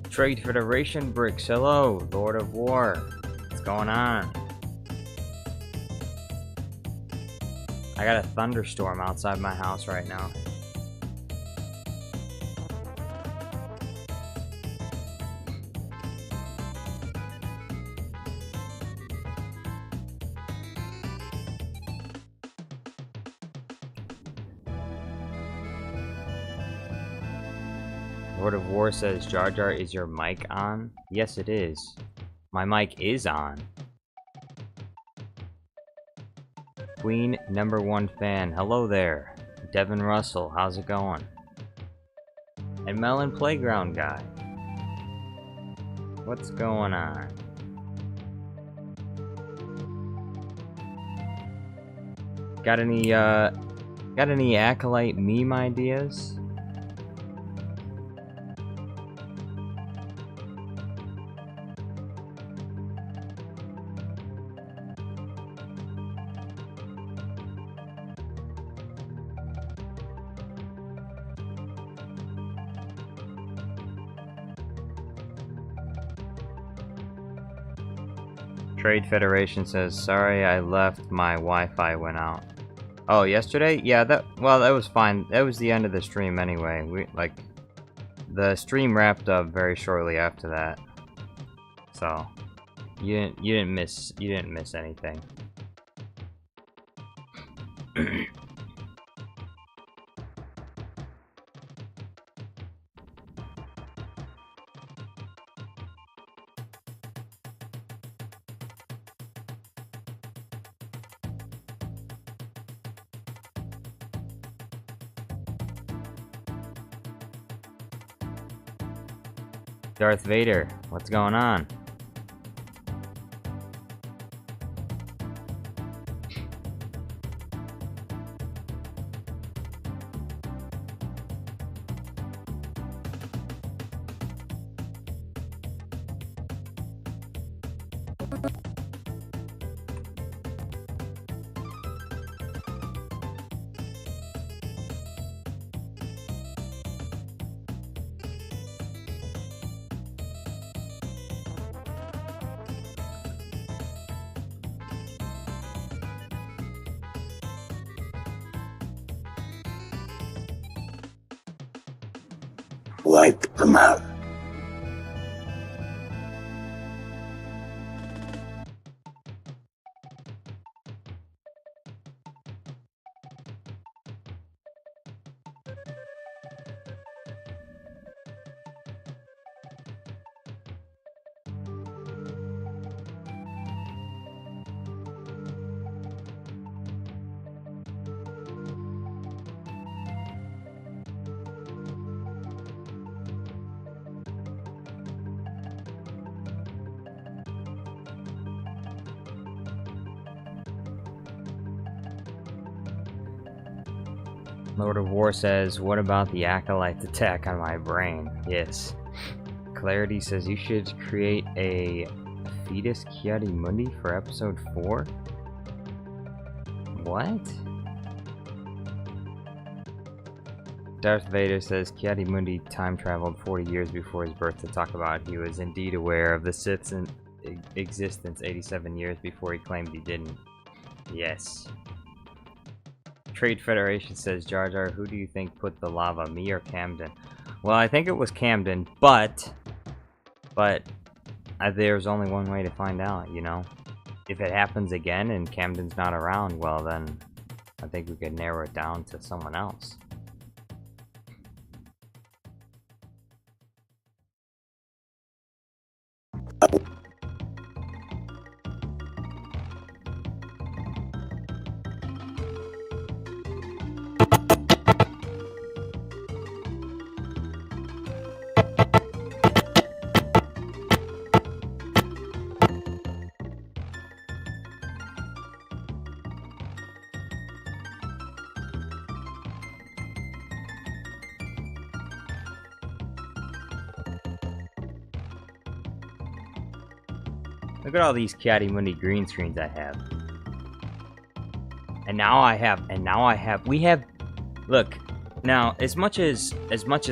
Trade Federation Bricks, hello, Lord of War. What's going on? I got a thunderstorm outside my house right now. Lord of War says, Jar Jar, is your mic on? Yes, it is. My mic is on. Queen #1 fan, hello there. Devin Russell, how's it going? And Melon Playground guy. What's going on? Got any Acolyte meme ideas? Trade Federation says, sorry I left, my Wi-Fi went out. Oh, yesterday? Yeah, that was fine. That was the end of the stream anyway. The stream wrapped up very shortly after that. So, you didn't miss anything. Darth Vader, what's going on? Wipe them out. Lord of War says, what about the Acolyte's attack on my brain? Yes. Clarity says, you should create a fetus Chiari Mundi for episode 4? What? Darth Vader says, Chiari Mundi time traveled 40 years before his birth to talk about he was indeed aware of the Sith's existence 87 years before he claimed he didn't. Yes. Trade Federation says, Jar Jar, who do you think put the lava, me or Camden? Well, I think it was Camden, but there's only one way to find out, you know? If it happens again and Camden's not around, well then, I think we could narrow it down to someone else. Look at all these Chiari Mundi green screens I have. Look, now as much as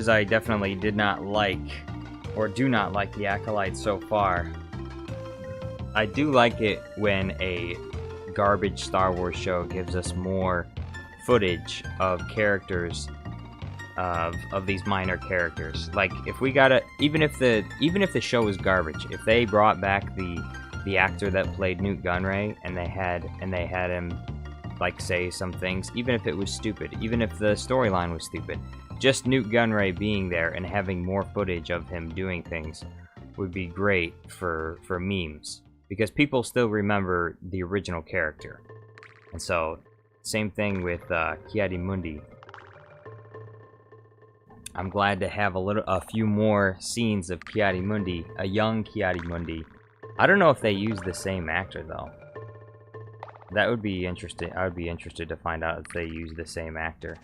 I definitely did not like or do not like the Acolyte so far. I do like it when a garbage Star Wars show gives us more footage of characters, of these minor characters. Like if we got even if the show is garbage, if they brought back the actor that played Newt Gunray and they had him like say some things, even if it was stupid, even if the storyline was stupid, just Newt Gunray being there and having more footage of him doing things would be great for memes, because people still remember the original character. And so, same thing with Mundi. I'm glad to have a few more scenes of Mundi, a young Mundi. I don't know if they use the same actor though. That would be interesting. I would be interested to find out if they use the same actor.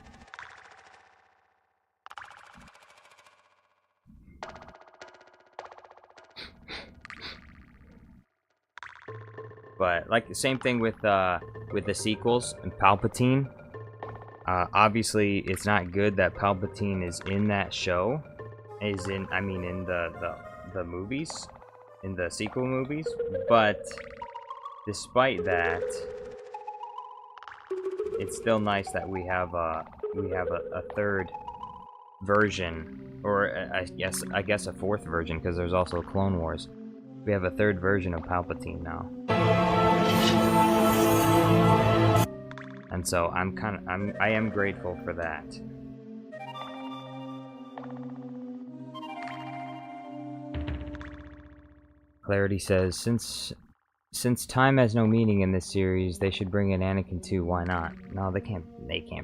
But like the same thing with the sequels and Palpatine. Obviously, it's not good that Palpatine is in that show. In the movies, in the sequel movies. But despite that, it's still nice that we have a third version, or I guess a fourth version, because there's also Clone Wars. We have a third version of Palpatine now. And so I am grateful for that. Clarity says, since time has no meaning in this series, they should bring in Anakin too. Why not? No, they can't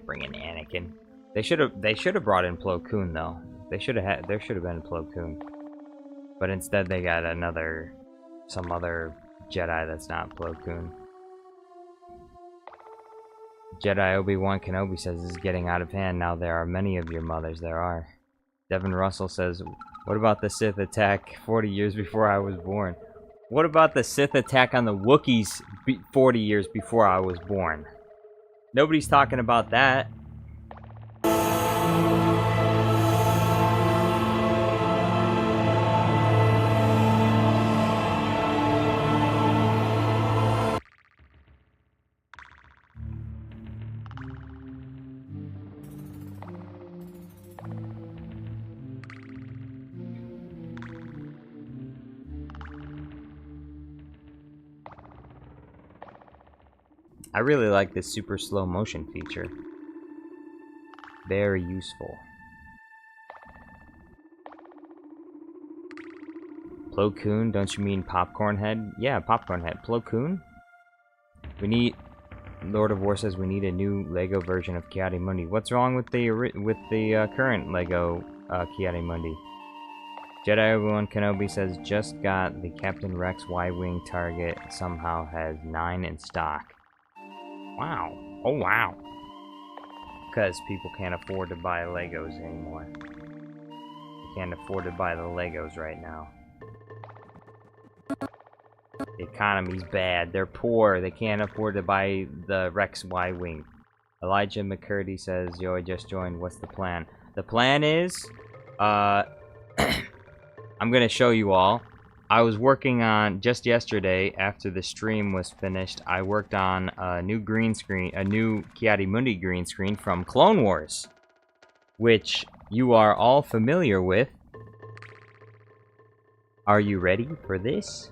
bring in Anakin. They should have brought in Plo Koon though. There should have been Plo Koon. But instead they got some other Jedi that's not Plo Koon. Jedi Obi-Wan Kenobi says, this is getting out of hand. Now there are many of your mothers. There are. Devin Russell says, what about the Sith attack 40 years before I was born? What about the Sith attack on the Wookiees 40 years before I was born? Nobody's talking about that. I really like this super slow motion feature. Very useful. Plo Koon, don't you mean Popcorn Head? Yeah, Popcorn Head. Plo Koon? We need... Lord of War says we need a new Lego version of Mundi. What's wrong with the current Lego Mundi? Jedi Obi-Wan Kenobi says just got the Captain Rex Y-Wing target. Somehow has 9 in stock. Wow. Oh, wow. Because people can't afford to buy Legos anymore. They can't afford to buy the Legos right now. The economy's bad. They're poor. They can't afford to buy the Rex Y-Wing. Elijah McCurdy says, yo, I just joined. What's the plan? The plan is, I'm going to show you all. I was working on, just yesterday, after the stream was finished, I worked on a new green screen, a new Mundi green screen from Clone Wars, which you are all familiar with. Are you ready for this?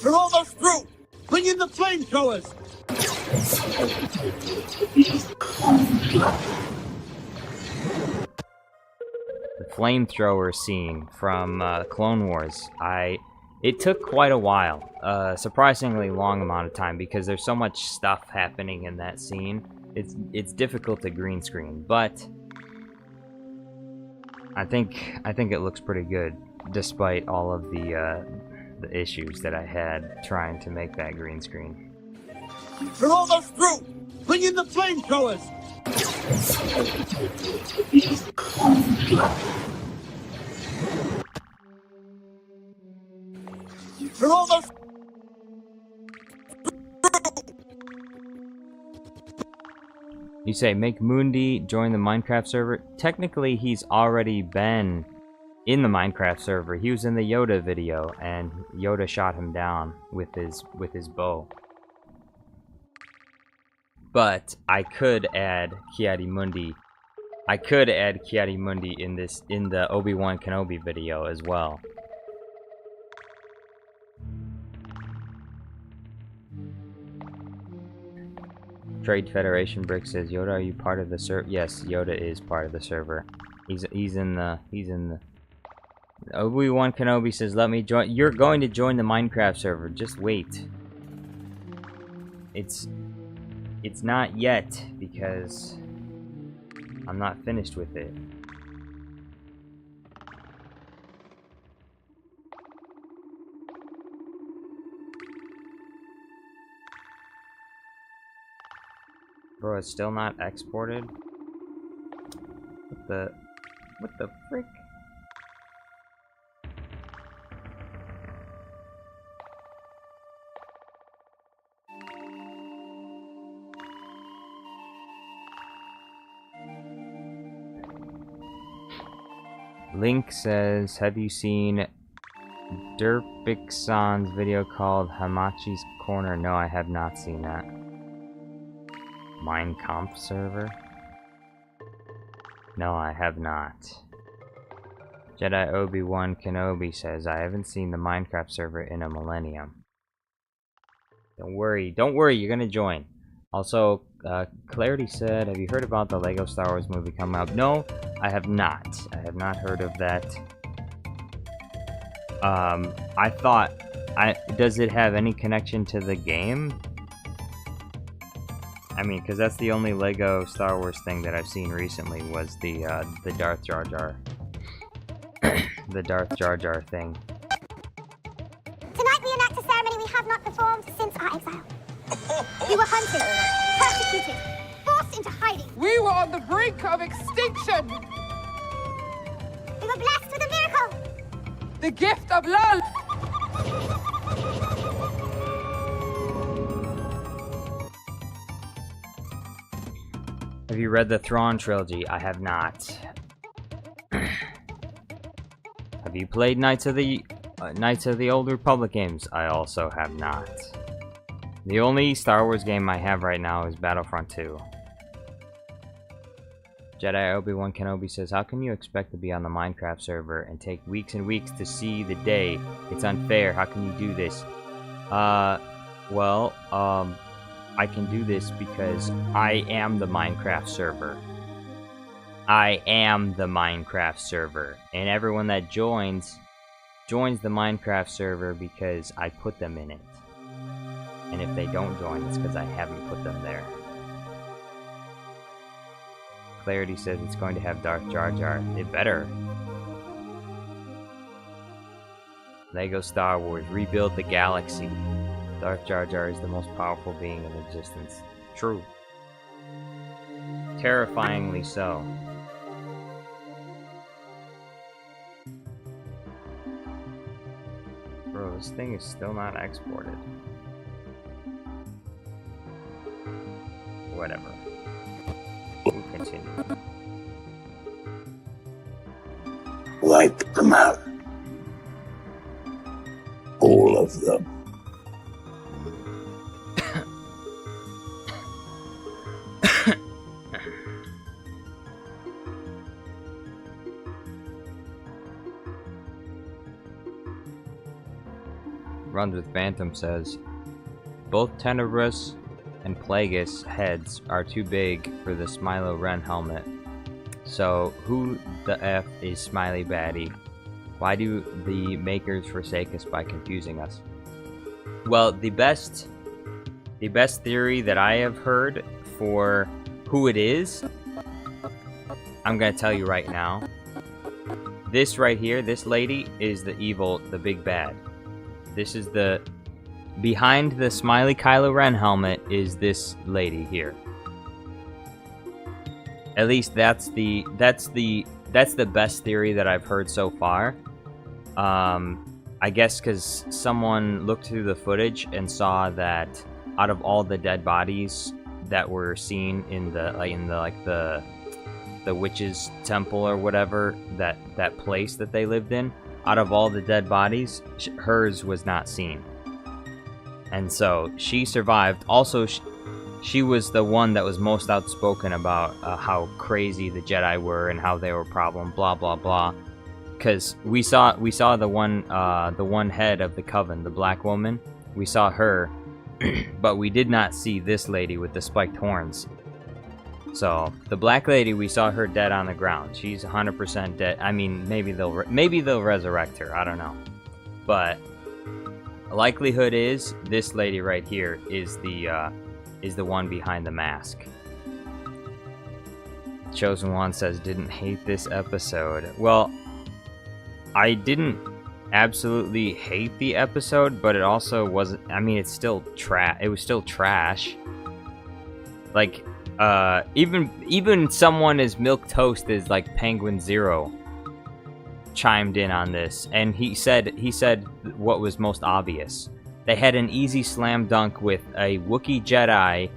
We're almost through! Bring in the flamethrowers! The flamethrower scene from Clone Wars. It took quite a while, surprisingly long amount of time, because there's so much stuff happening in that scene. It's difficult to green screen, but I think it looks pretty good, despite all of the issues that I had trying to make that green screen. We're almost through! Bring in the flamethrowers! We're almost... You say, make Mundi join the Minecraft server? Technically, he's already been in the Minecraft server. He was in the Yoda video, and Yoda shot him down with his bow. But I could add Mundi. I could add Mundi in the Obi-Wan Kenobi video as well. Trade Federation Brick says, Yoda, are you part of the server? Yes, Yoda is part of the server. He's in the Obi-Wan Kenobi says, let me join. You're going to join the Minecraft server. Just wait. It's not yet because I'm not finished with it. Bro, it's still not exported? What the frick? Link says, have you seen Derpixon's video called Hamachi's Corner? No, I have not seen that. Mein Kampf server? No, I have not. Jedi Obi-Wan Kenobi says, I haven't seen the Minecraft server in a millennium. Don't worry, you're gonna join. Also, Clarity said, have you heard about the Lego Star Wars movie coming out? No, I have not. I have not heard of that. I thought, does it have any connection to the game? I mean, because that's the only Lego Star Wars thing that I've seen recently was the Darth Jar Jar. The Darth Jar Jar thing. Tonight we enact a ceremony we have not performed since our exile. We were hunted, persecuted, forced into hiding. We were on the brink of extinction. We were blessed with a miracle. The gift of love. Have you read the Thrawn trilogy? I have not. Have you played Knights of the Old Republic games? I also have not. The only Star Wars game I have right now is Battlefront 2. Jedi Obi-Wan Kenobi says, how can you expect to be on the Minecraft server and take weeks and weeks to see the day? It's unfair. How can you do this? I can do this because I am the Minecraft server. I am the Minecraft server. And everyone that joins the Minecraft server because I put them in it. And if they don't join, it's because I haven't put them there. Clarity says it's going to have Darth Jar Jar. It better. Lego Star Wars, rebuild the galaxy. Darth Jar Jar is the most powerful being in existence. True. Terrifyingly so. Bro, this thing is still not exported. Whatever. We'll continue. Wipe them out. All of them. Runs with Phantom says, both Tenebrous and Plagueis heads are too big for the Smilo Ren helmet. So who the F is Smiley Baddie? Why do the makers forsake us by confusing us? Well, the best theory that I have heard for who it is, I'm gonna tell you right now. This right here, this lady is the big bad. This is behind the Smiley Kylo Ren helmet is this lady here. At least that's the best theory that I've heard so far. I guess because someone looked through the footage and saw that out of all the dead bodies that were seen in the the witch's temple or whatever, that place that they lived in, out of all the dead bodies, hers was not seen. And so she survived. Also, she was the one that was most outspoken about how crazy the Jedi were and how they were a problem, blah blah blah. Because we saw the one head of the coven, the black woman. We saw her, but we did not see this lady with the spiked horns. So the black lady, we saw her dead on the ground. She's 100% dead. I mean, maybe they'll resurrect her. I don't know, but likelihood is this lady right here is the one behind the mask. Chosen One says, didn't hate this episode. Well, I didn't absolutely hate the episode, but it also wasn't. I mean, it's still trash. It was still trash. Like, even someone as milquetoast as like Penguin Zero chimed in on this, and he said what was most obvious. They had an easy slam dunk with a Wookiee Jedi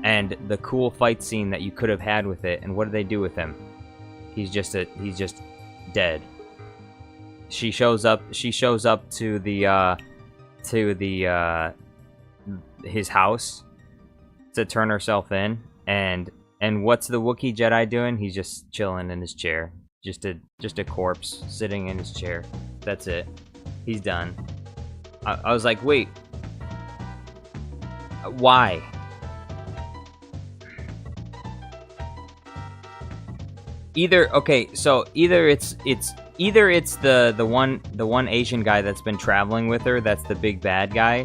and the cool fight scene that you could have had with it, and what did they do with him? He's just dead. She shows up to his house to turn herself in, and what's the Wookiee Jedi doing? He's just chilling in his chair. Just a corpse sitting in his chair. That's it. He's done. I was like, wait, why? Either it's the one Asian guy that's been traveling with her, that's the big bad guy,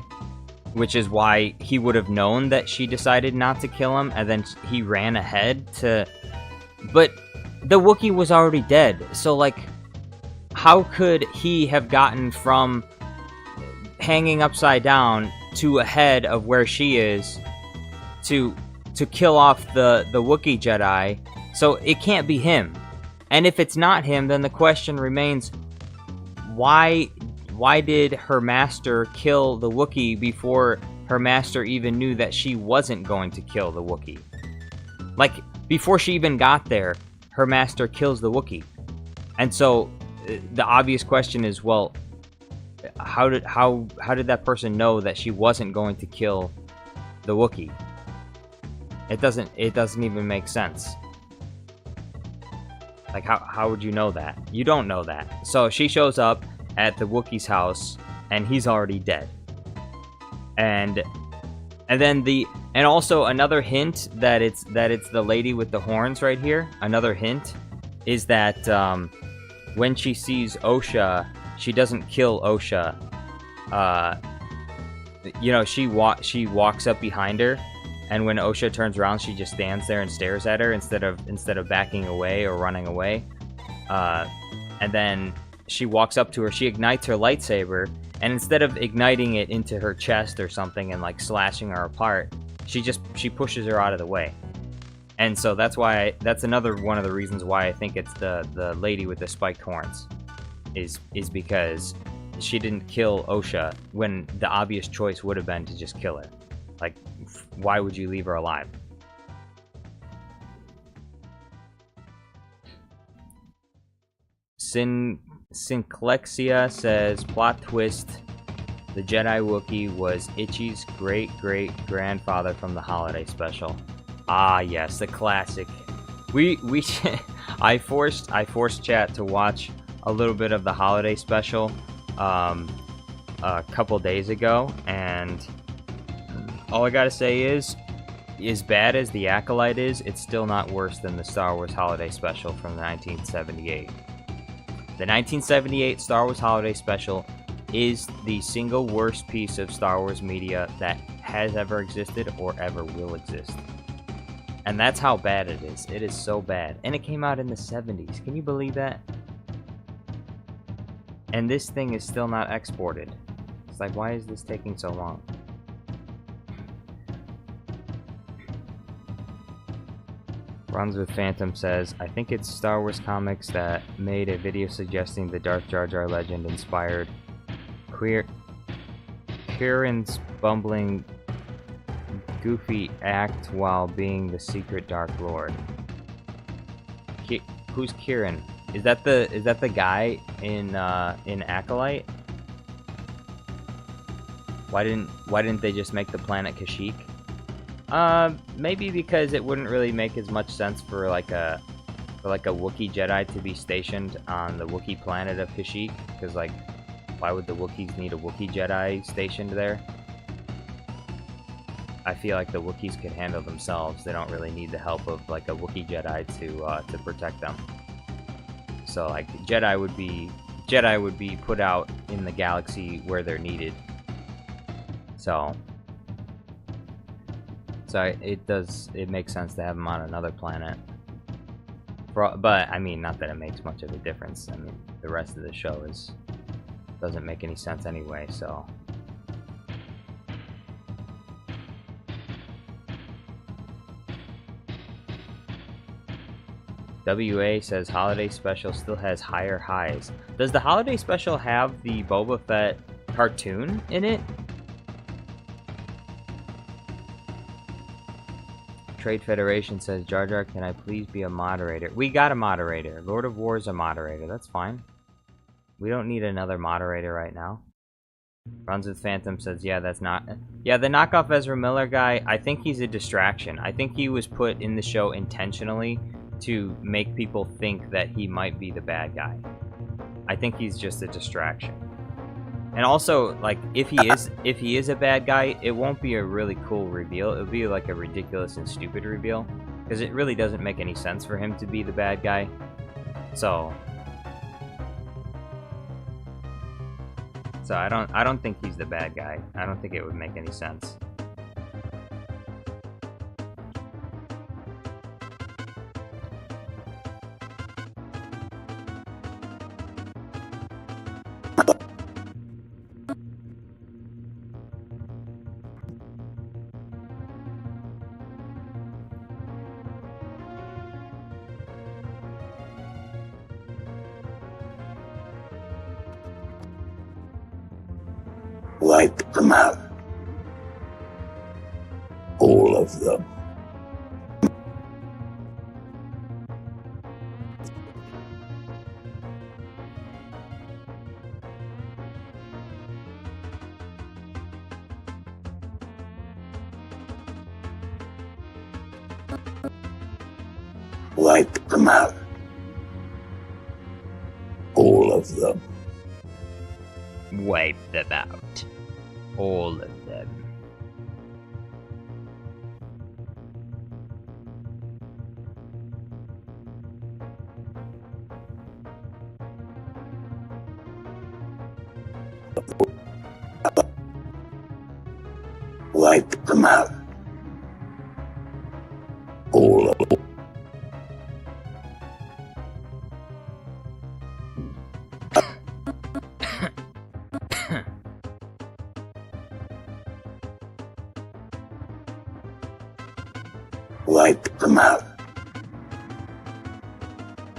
which is why he would have known that she decided not to kill him, and then he ran ahead to. But the Wookiee was already dead, so like, how could he have gotten from hanging upside down to ahead of where she is to kill off the Wookiee Jedi? So it can't be him. And if it's not him, then the question remains, why did her master kill the Wookiee before her master even knew that she wasn't going to kill the Wookiee? Like, before she even got there, her master kills the Wookiee. And so the obvious question is, well, how did that person know that she wasn't going to kill the Wookiee? It doesn't even make sense. Like, how would you know that? You don't know that. So she shows up at the Wookiee's house, and he's already dead. And also another hint that it's the lady with the horns right here. Another hint is that when she sees Osha, she doesn't kill Osha. She walks up behind her. And when Osha turns around, she just stands there and stares at her instead of backing away or running away. And then she walks up to her. She ignites her lightsaber, and instead of igniting it into her chest or something and like slashing her apart, she pushes her out of the way. And so that's another one of the reasons why I think it's the lady with the spiked horns, is because she didn't kill Osha when the obvious choice would have been to just kill her. Like, why would you leave her alive? Synclexia says, plot twist, the Jedi Wookiee was Itchy's great-great-grandfather from the holiday special. Ah, yes, the classic. I forced chat to watch a little bit of the holiday special a couple days ago, and all I gotta say is, as bad as the Acolyte is, it's still not worse than the Star Wars Holiday Special from 1978. The 1978 Star Wars Holiday Special is the single worst piece of Star Wars media that has ever existed or ever will exist. And that's how bad it is. It is so bad. And it came out in the 70s. Can you believe that? And this thing is still not exported. It's like, why is this taking so long? Runs with Phantom says, I think it's Star Wars Comics that made a video suggesting the Darth Jar Jar legend inspired Kieran's bumbling, goofy act while being the secret Dark Lord. who's Kieran? Is that the guy in Acolyte? Why didn't they just make the planet Kashyyyk? Maybe because it wouldn't really make as much sense for like a Wookiee Jedi to be stationed on the Wookiee planet of Kashyyyk, because like, why would the Wookiees need a Wookiee Jedi stationed there? I feel like the Wookiees could handle themselves. They don't really need the help of like a Wookiee Jedi to protect them. So like Jedi would be put out in the galaxy where they're needed. So it makes sense to have them on another planet. But I mean, not that it makes much of a difference. I mean, the rest of the show doesn't make any sense anyway, so. WA says Holiday Special still has higher highs. Does the Holiday Special have the Boba Fett cartoon in it? Trade Federation says, Jar Jar, can I please be a moderator? We got a moderator. Lord of War's a moderator. That's fine. We don't need another moderator right now. Runs with Phantom says, yeah, that's not... Yeah, the knockoff Ezra Miller guy, I think he's a distraction. I think he was put in the show intentionally to make people think that he might be the bad guy. I think he's just a distraction. And also, like, if he is a bad guy, it won't be a really cool reveal. It'll be like a ridiculous and stupid reveal, because it really doesn't make any sense for him to be the bad guy. So I don't think he's the bad guy. I don't think it would make any sense. Wipe them out. All of them. Wipe them out. All of them. Wipe them out. All of them. Wipe them out. All of them. Wipe them out.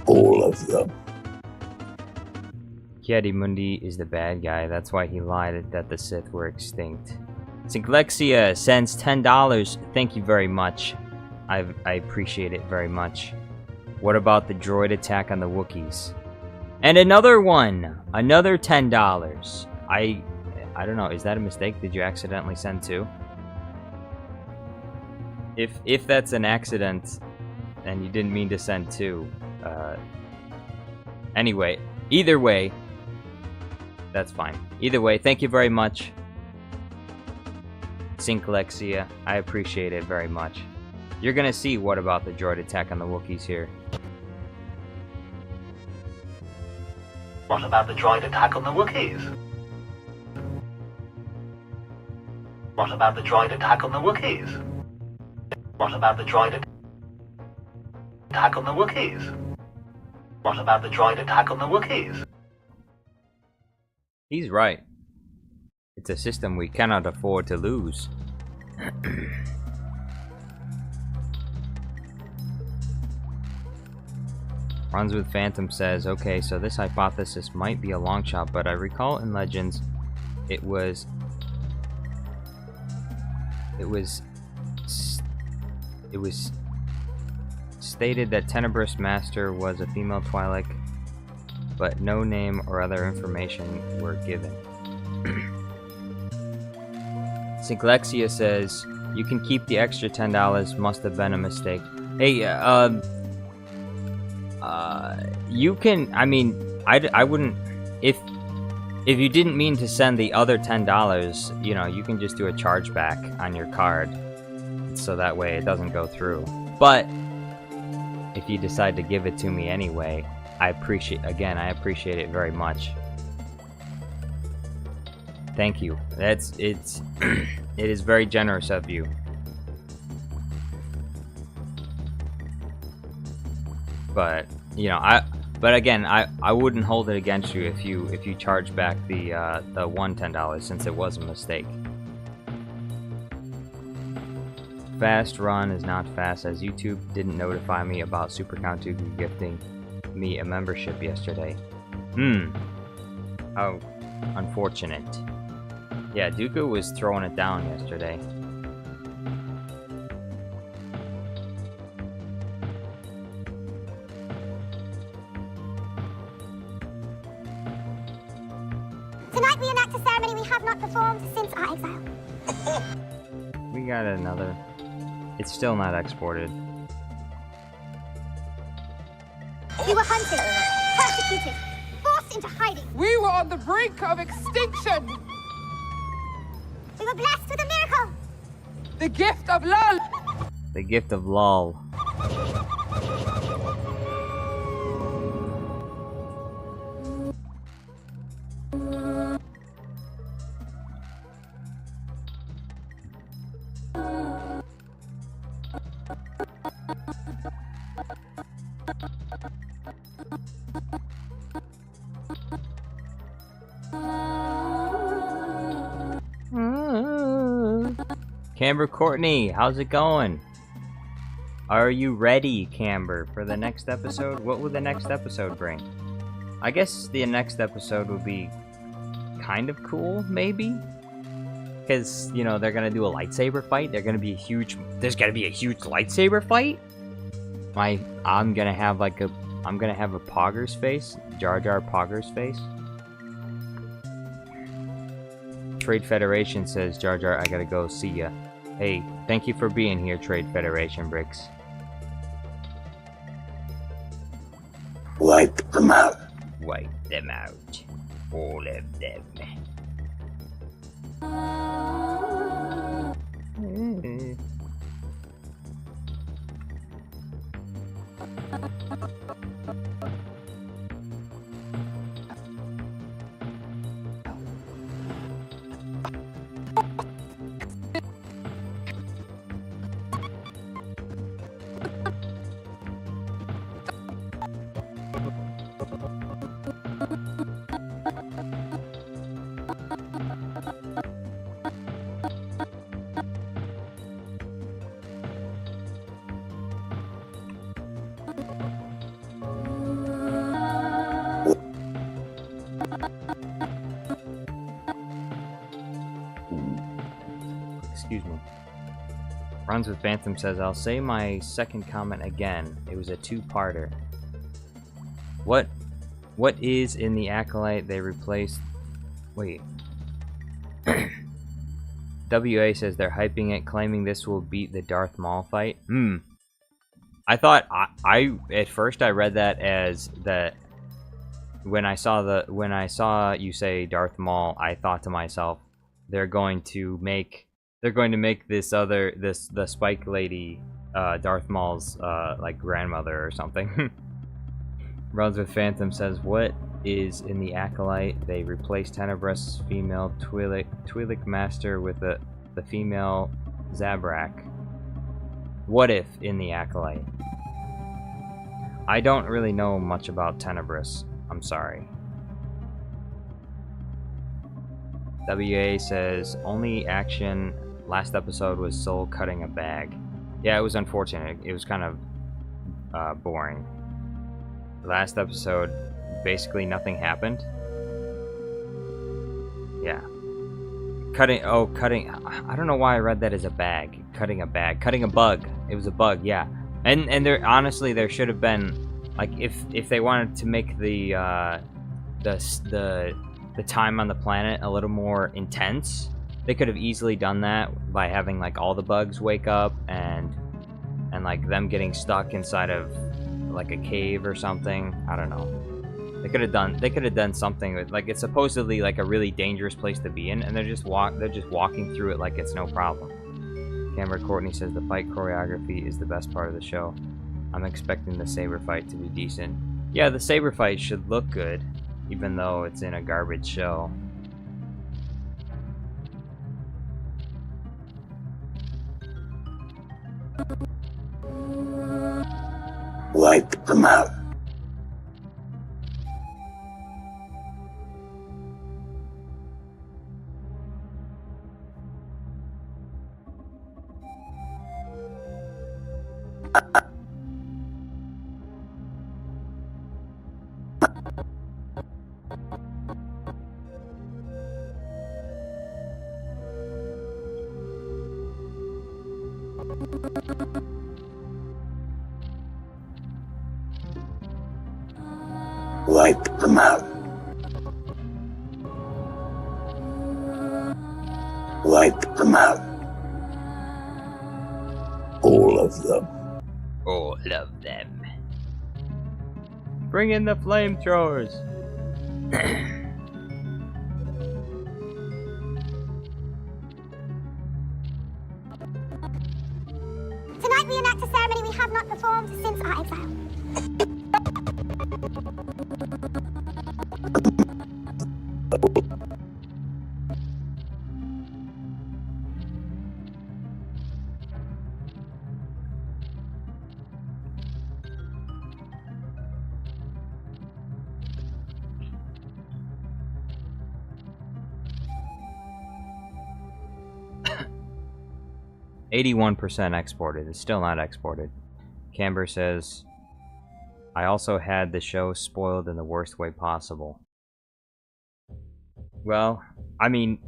All of them. Mundi is the bad guy. That's why he lied that the Sith were extinct. Synglexia sends $10. Thank you very much. I appreciate it very much. What about the droid attack on the Wookiees? And another one! Another $10. I don't know. Is that a mistake? Did you accidentally send two? If that's an accident, and you didn't mean to send two, anyway, either way, that's fine. Either way, thank you very much, Synklexia. I appreciate it very much. You're gonna see what about the droid attack on the Wookiees here. What about the droid attack on the Wookiees? What about the droid attack on the Wookiees? What about the droid attack on the Wookiees? What about the droid attack on the Wookiees? He's right. It's a system we cannot afford to lose. Runs with Phantom says, okay, so this hypothesis might be a long shot, but I recall in Legends it was stated that Tenebrous Master was a female Twi'lek, but no name or other information were given. Siglexia says, you can keep the extra $10, must have been a mistake. Hey, you can, I mean, I wouldn't, if you didn't mean to send the other $10, you know, you can just do a chargeback on your card, so that way it doesn't go through. But if you decide to give it to me anyway, I appreciate it very much. Thank you. It is very generous of you. But you know, I wouldn't hold it against you if you charge back the one $10, since it was a mistake. Fast run is not fast, as YouTube didn't notify me about Super Count Dooku gifting me a membership yesterday. How unfortunate. Yeah, Dooku was throwing it down yesterday. Tonight we enact a ceremony we have not performed since our exile. We got another. It's still not exported. We were hunted, persecuted, forced into hiding. We were on the brink of extinction. We were blessed with a miracle. The gift of Lul. The gift of lol. Camber Courtney, how's it going? Are you ready, Camber, for the next episode? What will the next episode bring? I guess the next episode will be kind of cool, maybe? Because, you know, they're gonna do a lightsaber fight. There's gonna be a huge lightsaber fight? I'm gonna have a Pogger's face. Jar Jar Pogger's face. Trade Federation says, Jar Jar, I gotta go, see ya. Hey, thank you for being here, Trade Federation Bricks. Wipe them out. Wipe them out. All of them. Excuse me. Runs with Phantom says, I'll say my second comment again. It was a two-parter. What is in the Acolyte they replaced? Wait. WA says they're hyping it, claiming this will beat the Darth Maul fight. I thought I at first I read that as that when I saw you say Darth Maul, I thought to myself, they're going to make the Spike Lady Darth Maul's like grandmother or something. Runs with Phantom says, what is in the Acolyte? They replaced Tenebrous female Twi'lek master with the female Zabrak. What if in the Acolyte? I don't really know much about Tenebrous. I'm sorry. WA says, only action last episode was Soul cutting a bag. Yeah, it was unfortunate. It was kind of boring. Last episode, basically nothing happened. Yeah. Cutting, I don't know why I read that as a bag. Cutting a bag. Cutting a bug. It was a bug, yeah. And there honestly there should have been, like, if they wanted to make the time on the planet a little more intense, they could have easily done that by having like all the bugs wake up and like them getting stuck inside of like a cave or something. I don't know. They could have done something with, like, it's supposedly like a really dangerous place to be in, and they're just walking through it like it's no problem. Camera Courtney says the fight choreography is the best part of the show. I'm expecting the saber fight to be decent. Yeah, the saber fight should look good, even though it's in a garbage show. Wipe them out. Wipe them out. Wipe them out. All of them. All of them. Bring in the flamethrowers. Tonight we enact a ceremony we have not performed since our exile. %, exported. It's still not exported. Camber says, I also had the show spoiled in the worst way possible. Well, I mean,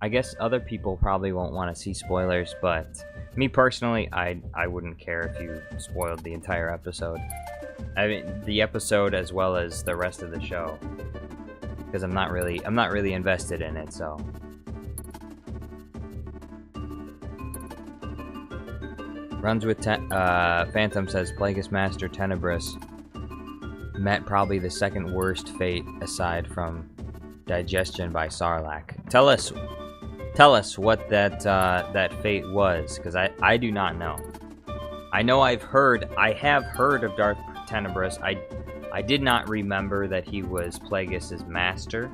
I guess other people probably won't want to see spoilers, but me personally, I wouldn't care if you spoiled the entire episode. I mean, the episode as well as the rest of the show, because I'm not really invested in it, so. Runs with Phantom says Plagueis Master Tenebris met probably the second worst fate aside from digestion by Sarlacc. Tell us what that fate was, because I do not know. I know I have heard of Darth Tenebris. I did not remember that he was Plagueis' master,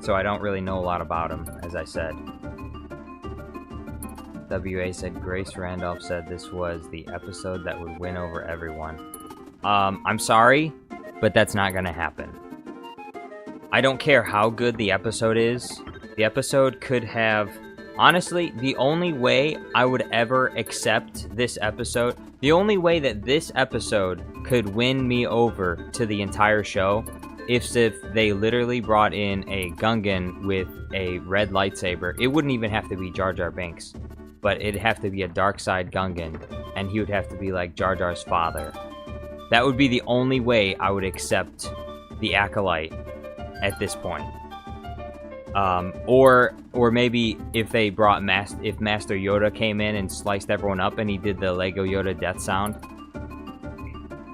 so I don't really know a lot about him, as I said. WA said Grace Randolph said this was the episode that would win over everyone. I'm sorry, but that's not gonna happen. I don't care how good the episode is. The episode could have... Honestly, the only way I would ever accept this episode, the only way that this episode could win me over to the entire show, if they literally brought in a Gungan with a red lightsaber. It wouldn't even have to be Jar Jar Binks, but it'd have to be a dark side Gungan, and he would have to be like Jar Jar's father. That would be the only way I would accept the Acolyte at this point. Or maybe if they brought if Master Yoda came in and sliced everyone up and he did the Lego Yoda death sound.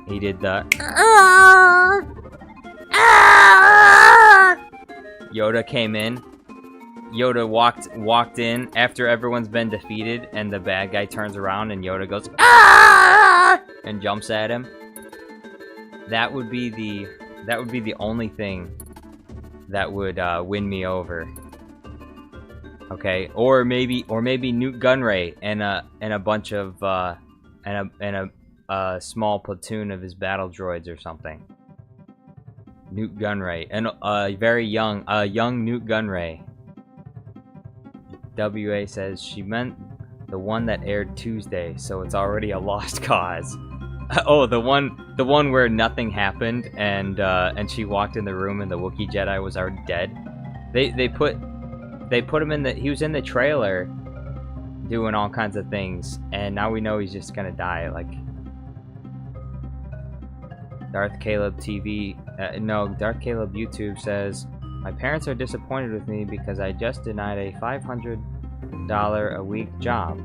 He did the Yoda came in. Yoda walked in after everyone's been defeated, and the bad guy turns around and Yoda goes and jumps at him. That would be the only thing that would win me over. Okay, or maybe Newt Gunray and a bunch of and a small platoon of his battle droids or something. Newt Gunray and a young Newt Gunray. WA says she meant the one that aired Tuesday, so it's already a lost cause. Oh, the one where nothing happened and she walked in the room and the Wookiee Jedi was already dead. They put him in he was in the trailer. doing all kinds of things, and now we know he's just gonna die. Like Darth Caleb TV, Darth Caleb YouTube says, my parents are disappointed with me because I just denied a $500 a week job.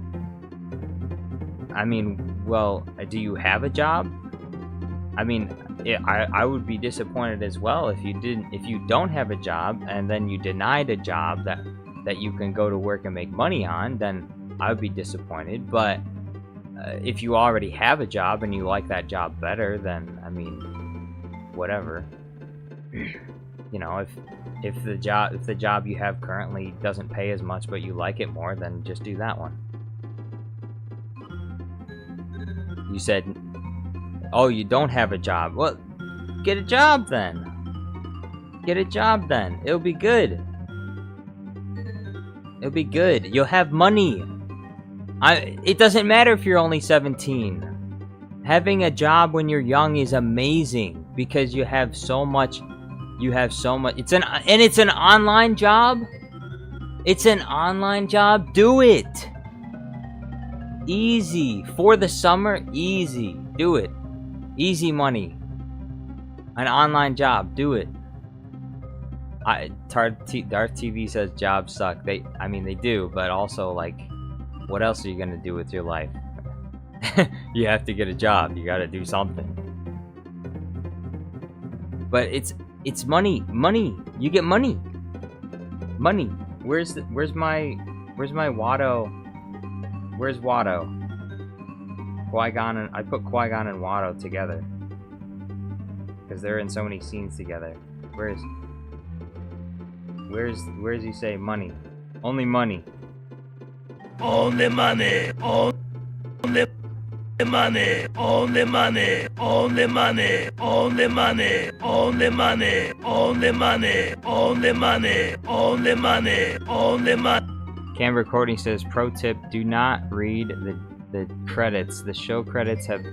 I mean, well, do you have a job? I mean, I would be disappointed as well if you don't have a job and then you denied a job that you can go to work and make money on, then I would be disappointed. But if you already have a job and you like that job better, then I mean, whatever. You know, if the job you have currently doesn't pay as much but you like it more, then just do that one. You said, oh, you don't have a job. Well, get a job then. Get a job then. It'll be good. It'll be good. You'll have money. It doesn't matter if you're only 17. Having a job when you're young is amazing because you have so much. It's an online job. It's an online job. Do it. Easy for the summer. Easy. Do it. Easy money. An online job. Do it. Darth TV says jobs suck. They do, but also, like, what else are you gonna do with your life? You have to get a job. You gotta do something. But it's money. Money. You get money. Money. Where's my Watto? Where's Watto? Qui-Gon and I put Qui-Gon and Watto together because they're in so many scenes together. Where's he say money? Only money. Only money. Only money. Only money. Only money. Only money. Only money. Only money. Only money. Only money. Only money. Cam Recording says, pro tip, do not read the credits. The show credits have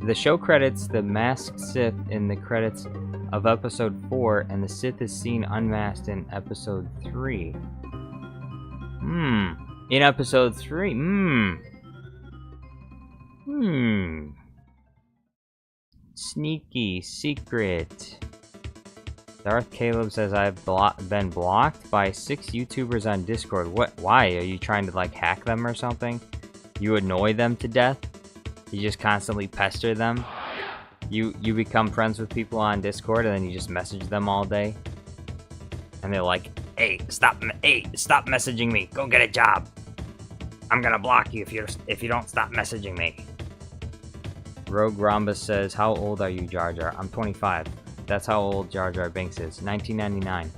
the show credits the masked Sith in the credits of episode 4, and the Sith is seen unmasked in episode 3. In episode 3. Sneaky secret. Darth Caleb says, I've been blocked by 6 YouTubers on Discord. What? Why? Are you trying to, like, hack them or something? You annoy them to death? You just constantly pester them? You become friends with people on Discord and then you just message them all day? And they're like, hey, stop messaging me. Go get a job. I'm gonna block you if you don't stop messaging me. Rogue Rhombus says, how old are you, Jar Jar? I'm 25. That's how old Jar Jar Binks is. 1999.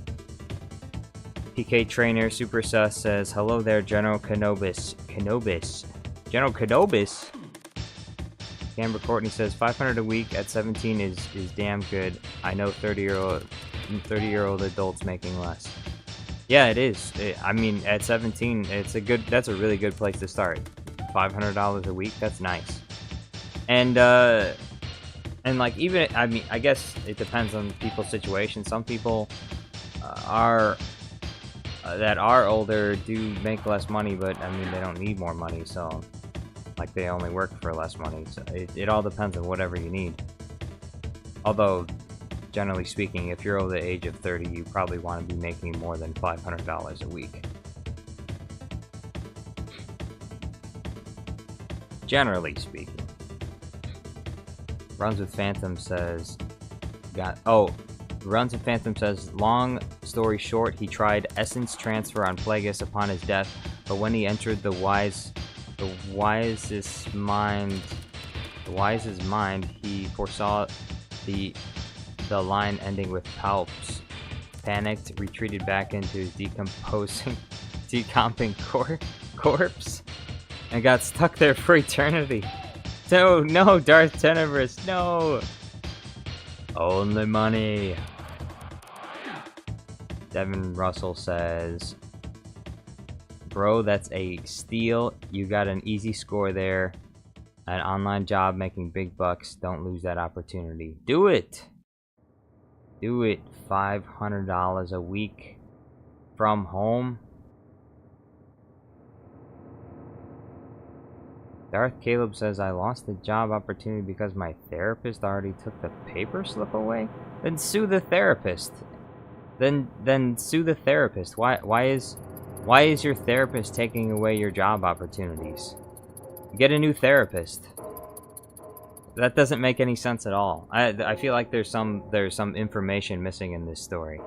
PK Trainer Super Sus says, hello there, General Kenobis. General Kenobis? Amber Courtney says, 500 a week at 17 is damn good. I know 30-year-old adults making less. Yeah, it is. I mean, at 17, that's a really good place to start. $500 a week, that's nice. And like, even, I mean, I guess it depends on people's situation. Some people that are older do make less money, but I mean, they don't need more money, so like, they only work for less money. So it all depends on whatever you need. Although, generally speaking, if you're over the age of 30, you probably want to be making more than $500 a week. Generally speaking. Runs with Phantom says, Runs with Phantom says, long story short, he tried essence transfer on Plagueis upon his death, but when he entered the wisest mind, he foresaw the line ending with Palps. Panicked, retreated back into his decomping corpse, and got stuck there for eternity. No, Darth Tenebrous, no! Only money. Devin Russell says, bro, that's a steal. You got an easy score there. An online job making big bucks. Don't lose that opportunity. Do it! Do it. $500 a week from home. Darth Caleb says, I lost the job opportunity because my therapist already took the paper slip away? Then sue the therapist. Then sue the therapist. Why is your therapist taking away your job opportunities? Get a new therapist. That doesn't make any sense at all. I feel like there's some information missing in this story.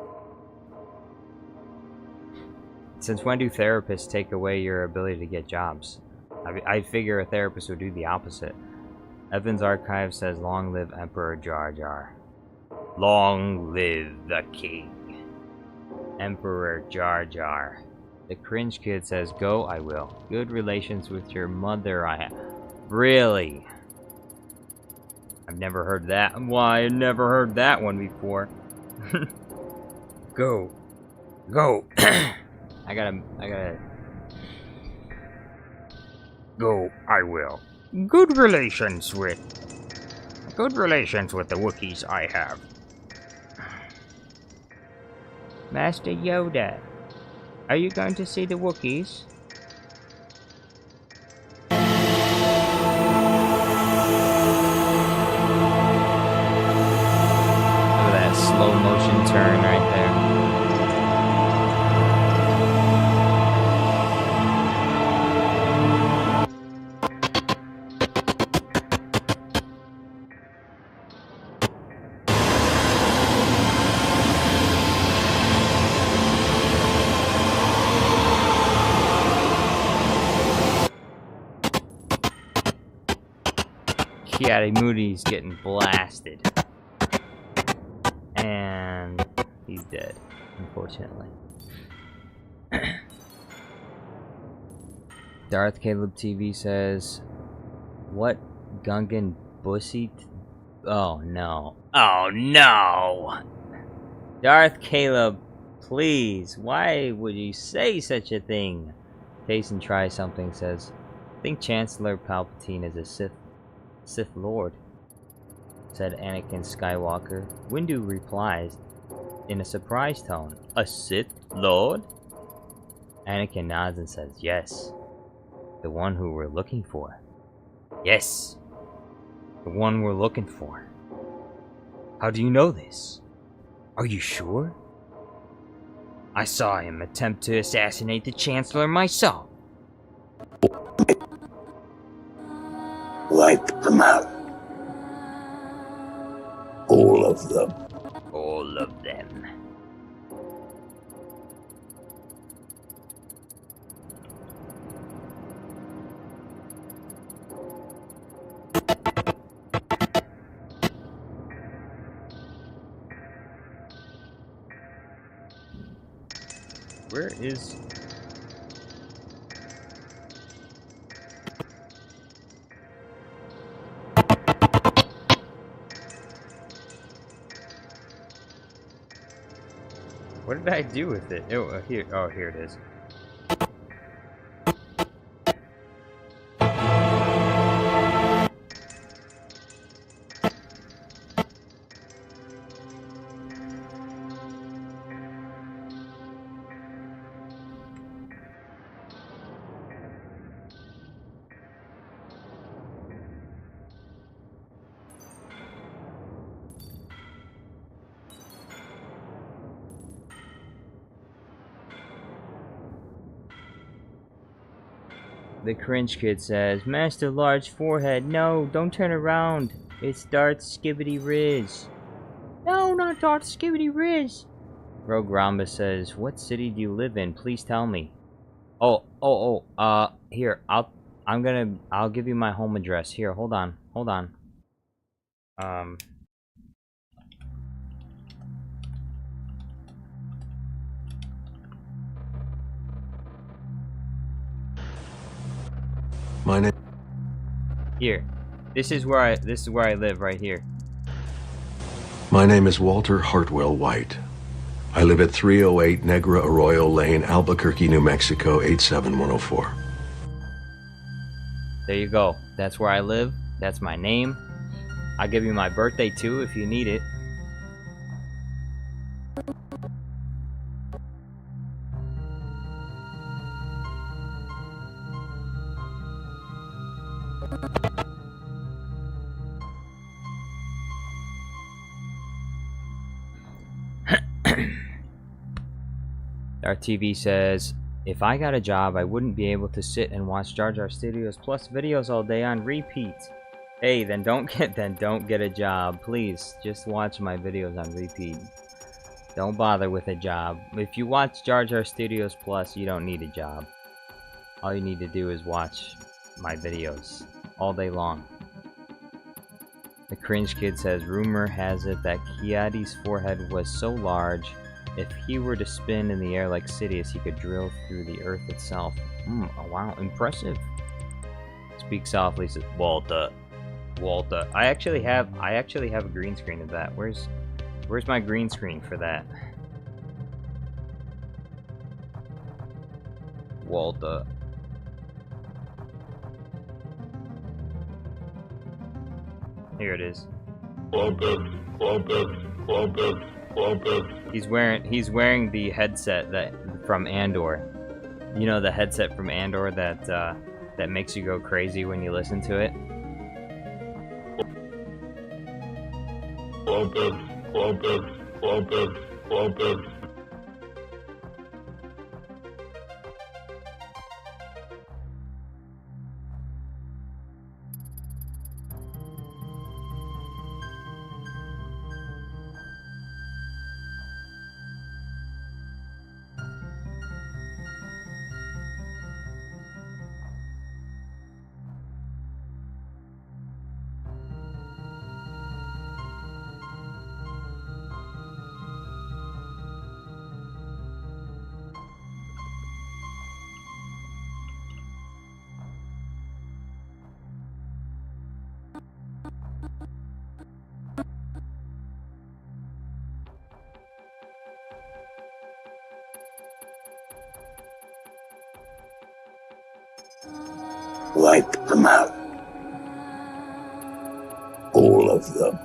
Since when do therapists take away your ability to get jobs? I figure a therapist would do the opposite. Evans Archive says, long live Emperor Jar Jar. Long live the king. Emperor Jar Jar. The Cringe Kid says, go, I will. Good relations with your mother, I have. Really? I've never heard that. Why, I never heard that one before. Go. Go. I gotta... Go, I will. Good relations with the Wookiees I have. Master Yoda, are you going to see the Wookiees? Look at that slow motion turn right there. Mundi's getting blasted. And he's dead, unfortunately. Darth Caleb TV says, what Gungan Bussy? Oh no. Oh no! Darth Caleb, please, why would you say such a thing? Taste and Try Something says, I think Chancellor Palpatine is a Sith Lord, said Anakin Skywalker. Windu replies in a surprised tone, a Sith Lord? Anakin nods and says, yes. The one who we're looking for. Yes. The one we're looking for. How do you know this? Are you sure? I saw him attempt to assassinate the Chancellor myself. Wipe them out. All of them. All of them. Where is... What did I do with it? Oh, here. Oh, here it is. The Cringe Kid says, Master Large Forehead, no, don't turn around. It's Darth Skibbity Riz. No, not Darth Skibbity Riz. Rogue Rhombus says, what city do you live in? Please tell me. Here, I'll give you my home address. Here, hold on. My name. Here. This is where I live right here. My name is Walter Hartwell White. I live at 308 Negra Arroyo Lane, Albuquerque, New Mexico, 87104. There you go. That's where I live. That's my name. I'll give you my birthday too if you need it. Our TV says, if I got a job, I wouldn't be able to sit and watch Jar Jar Studios Plus videos all day on repeat. Hey, then don't get a job, please. Just watch my videos on repeat. Don't bother with a job. If you watch Jar Jar Studios Plus, you don't need a job. All you need to do is watch my videos all day long. The Cringe Kid says, rumor has it that Kiadi's forehead was so large, if he were to spin in the air like Sidious, he could drill through the earth itself. Oh wow, impressive. Speak softly, says Walter. Walter. I actually have a green screen of that. Where's my green screen for that? Walter. Here it is. He's wearing the headset that from Andor. You know, the headset from Andor that makes you go crazy when you listen to it. Wipe them out. All of them.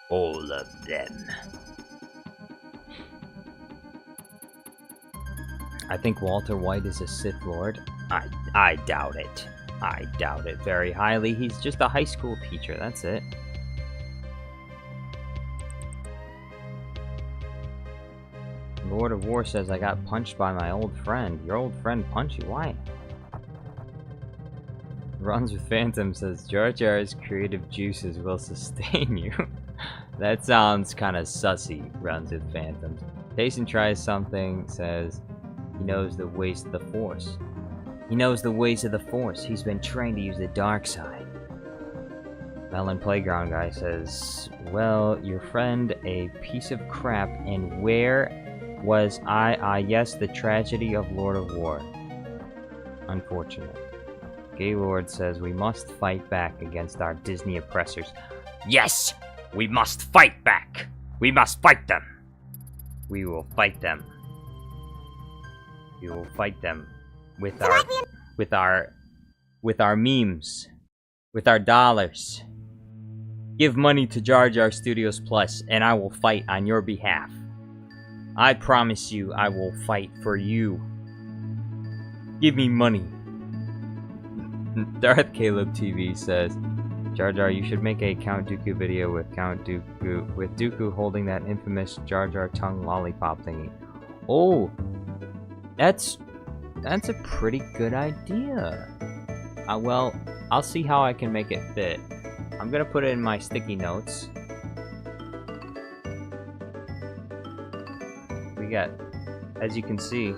All of them. I think Walter White is a Sith Lord. I doubt it. I doubt it very highly. He's just a high school teacher, that's it. Lord of War says I got punched by my old friend. Your old friend punched you? Why? Runs with Phantom says Jar Jar's creative juices will sustain you. That sounds kind of sussy. Runs with Phantom. Jason tries something, says he knows the ways of the Force. He knows the ways of the Force. He's been trained to use the dark side. Melon Playground Guy says, well, your friend a piece of crap, and where was I? Yes, the tragedy of Lord of War. Unfortunate. Gaylord says, we must fight back against our Disney oppressors. Yes! We must fight back! We must fight them! We will fight them. We will fight them with our memes, with our dollars. Give money to Jar Jar Studios Plus, and I will fight on your behalf. I promise you, I will fight for you. Give me money. Darth Caleb TV says, Jar Jar, you should make a Count Dooku video with Dooku holding that infamous Jar Jar tongue lollipop thingy. Oh, that's a pretty good idea. Well, I'll see how I can make it fit. I'm gonna put it in my sticky notes. We got, as you can see,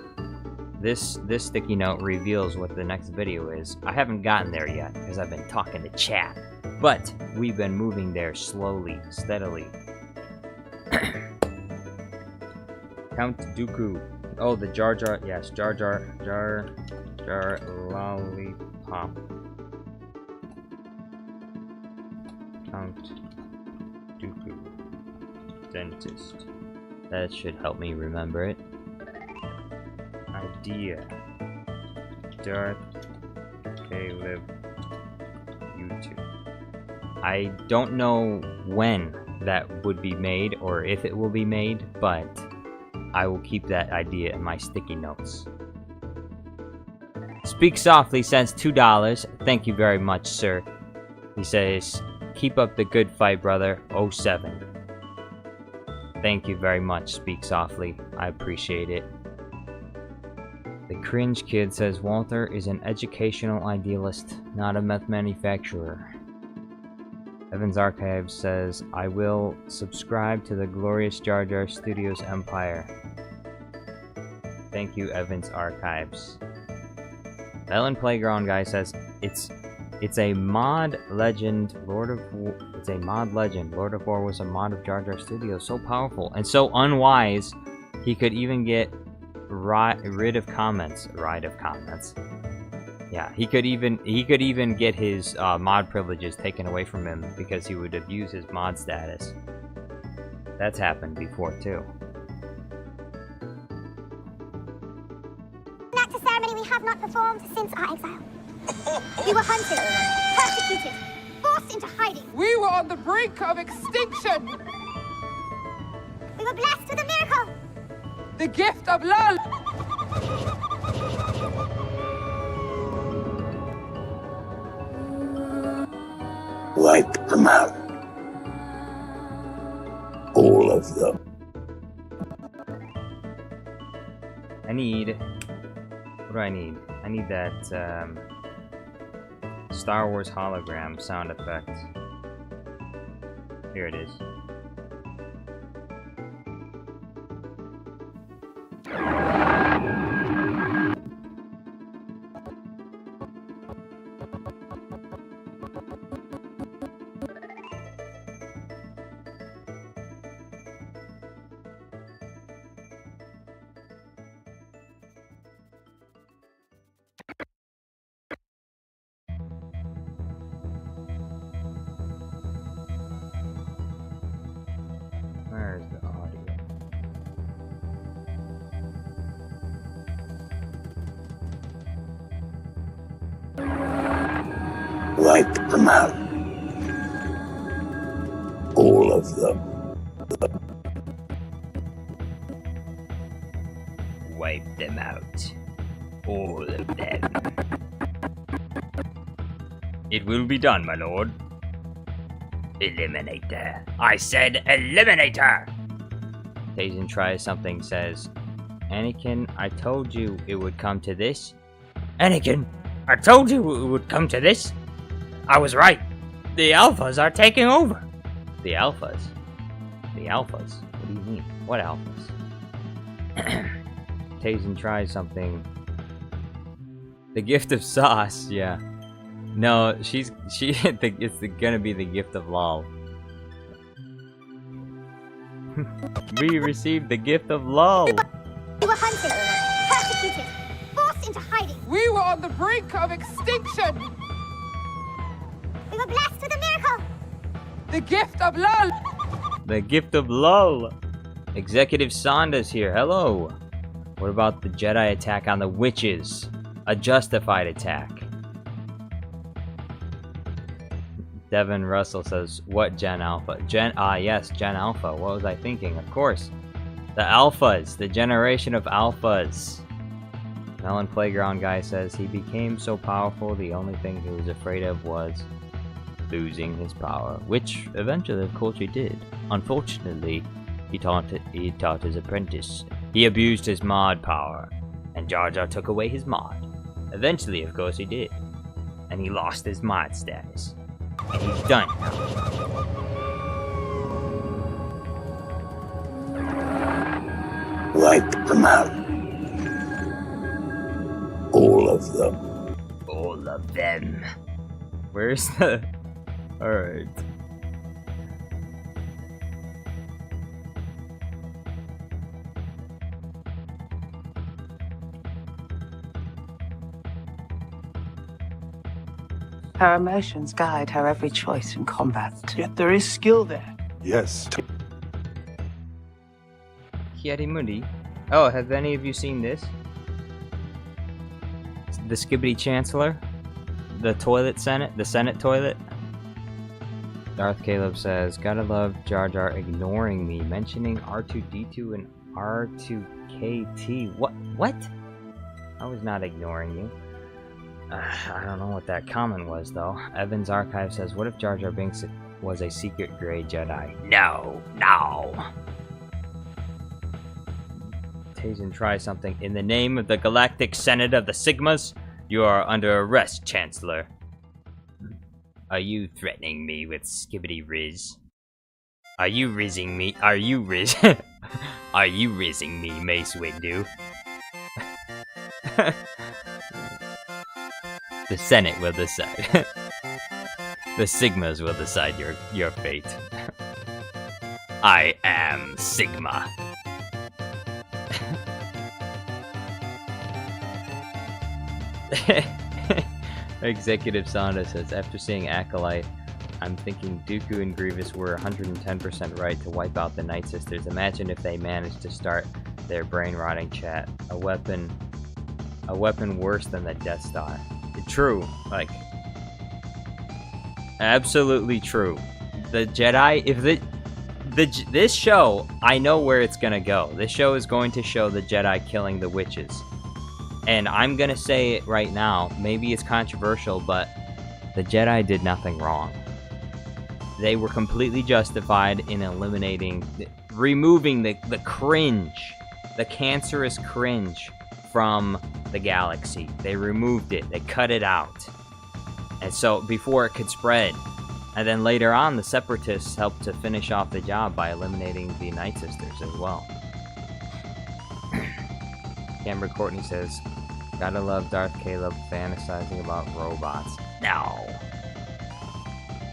this sticky note reveals what the next video is. I haven't gotten there yet because I've been talking to chat, but we've been moving there slowly, steadily. Count Dooku. Oh, the Jar Jar. Yes, Jar lollipop. Count Dooku. Dentist. That should help me remember it. Idea. Darth Caleb YouTube. I don't know when that would be made or if it will be made, but I will keep that idea in my sticky notes. Speak Softly sends $2. Thank you very much, sir. He says, keep up the good fight, brother. 07. Thank you very much, Speak Softly. I appreciate it. The Cringe Kid says, Walter is an educational idealist, not a meth manufacturer. Evans Archives says, I will subscribe to the glorious Jar Jar Studios empire. Thank you, Evans Archives. Ellen Playground Guy says, it's a mod legend. Lord of War was a mod of Jar Jar Studios, so powerful and so unwise. He could even get rid of comments. Yeah, he could even get his mod privileges taken away from him because he would abuse his mod status. That's happened before too. An act of ceremony we have not performed since our exile. We were hunted, persecuted, forced into hiding. We were on the brink of extinction. We were blessed with a miracle. The gift of love. Wipe them out. All of them. I need... What do I need? I need that, Star Wars hologram sound effect. Here it is. Where's the audio? Wipe them out. All of them. Wipe them out. All of them. It will be done, my lord. Eliminator. I said Eliminator! Tazen tries something, says, Anakin, I told you it would come to this. Anakin, I told you it would come to this. I was right. The Alphas are taking over. The Alphas? The Alphas? What do you mean? What Alphas? Tazen tries something. The gift of sauce, yeah. No, it's gonna be the gift of lol. We received the gift of lol. We were hunted, persecuted, forced into hiding. We were on the brink of extinction. We were blessed with a miracle. The gift of lol. The gift of lol. Executive Sonda's here. Hello. What about the Jedi attack on the witches? A justified attack. Devin Russell says, what Gen Alpha? Yes, Gen Alpha. What was I thinking? Of course. The Alphas. The generation of Alphas. Melon Playground Guy says, he became so powerful, the only thing he was afraid of was losing his power. Which, eventually, of course, he did. Unfortunately, he taught his apprentice. He abused his mod power, and Jar Jar took away his mod. Eventually, of course, he did. And he lost his mod status. And he's done. Wipe them out. All of them. All of them. Where's the... Alright. Her emotions guide her every choice in combat. Yet there is skill there. Yes. Mundi. Oh, have any of you seen this? The Skibbity Chancellor? The toilet Senate? The Senate toilet? Darth Caleb says, gotta love Jar Jar ignoring me, mentioning R2-D2 and R2-KT. What? I was not ignoring you. I don't know what that comment was, though. Evan's Archive says, what if Jar Jar Binks was a secret Grey Jedi? No, no. Tazen, try something. In the name of the Galactic Senate of the Sigmas, you are under arrest, Chancellor. Are you threatening me with Skibbity Riz? Are you rizzing me? Are you riz? Are you rizzing me, Mace Windu? The Senate will decide. The Sigmas will decide your fate. I am Sigma. Executive Sonda says, after seeing Acolyte, I'm thinking Dooku and Grievous were 110% right to wipe out the Night Sisters. Imagine if they managed to start their brain-rotting chat. A weapon worse than the Death Star. True, like, absolutely true. The Jedi, if this show, I know where it's gonna go. This show is going to show the Jedi killing the witches. And I'm gonna say it right now, maybe it's controversial, but the Jedi did nothing wrong. They were completely justified in removing the cringe, the cancerous cringe from the galaxy. They removed it, they cut it out. And so, before it could spread. And then later on, the Separatists helped to finish off the job by eliminating the Night Sisters as well. Cameron Courtney says, gotta love Darth Caleb fantasizing about robots. No.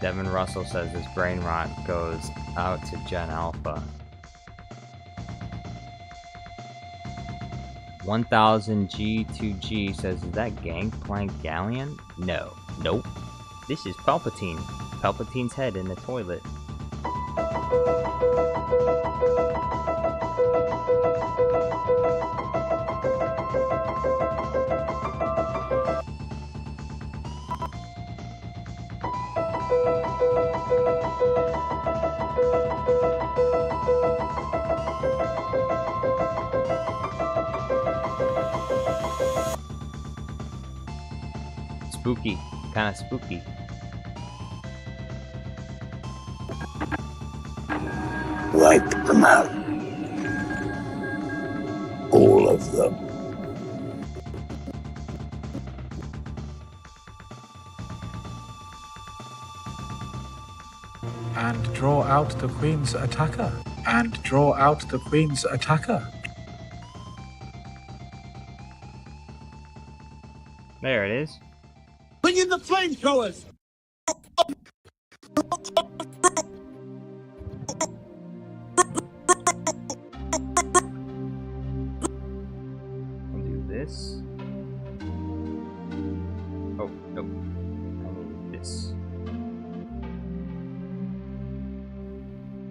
Devin Russell says this brain rot goes out to Gen Alpha. 1000 G2G says, is that Gangplank Galleon? No. Nope. This is Palpatine. Palpatine's head in the toilet. Spooky. Kinda spooky. Wipe them out. All of them. And draw out the Queen's attacker. And draw out the Queen's attacker. There it is. Bring in the flamethrowers! I'll do this. Oh, nope. I need this.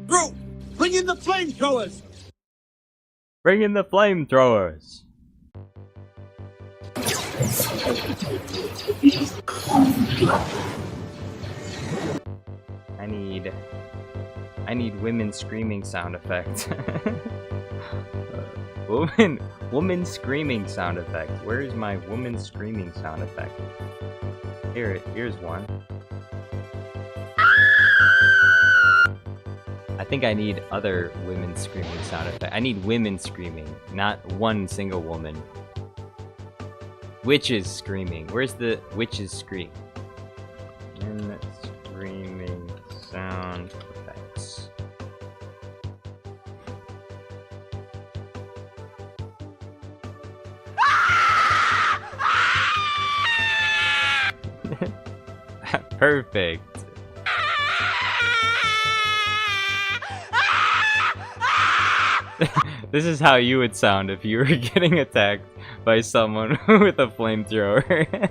Bro, bring in the flamethrowers! Bring in the flamethrowers! I need women screaming sound effect. Woman screaming sound effect. Where is my woman screaming sound effect? Here's one. I think I need other women screaming sound effect. I need women screaming, not one single woman. Witches screaming. Where's the witches scream? And screaming sound effects. Perfect. This is how you would sound if you were getting attacked by someone with a flamethrower.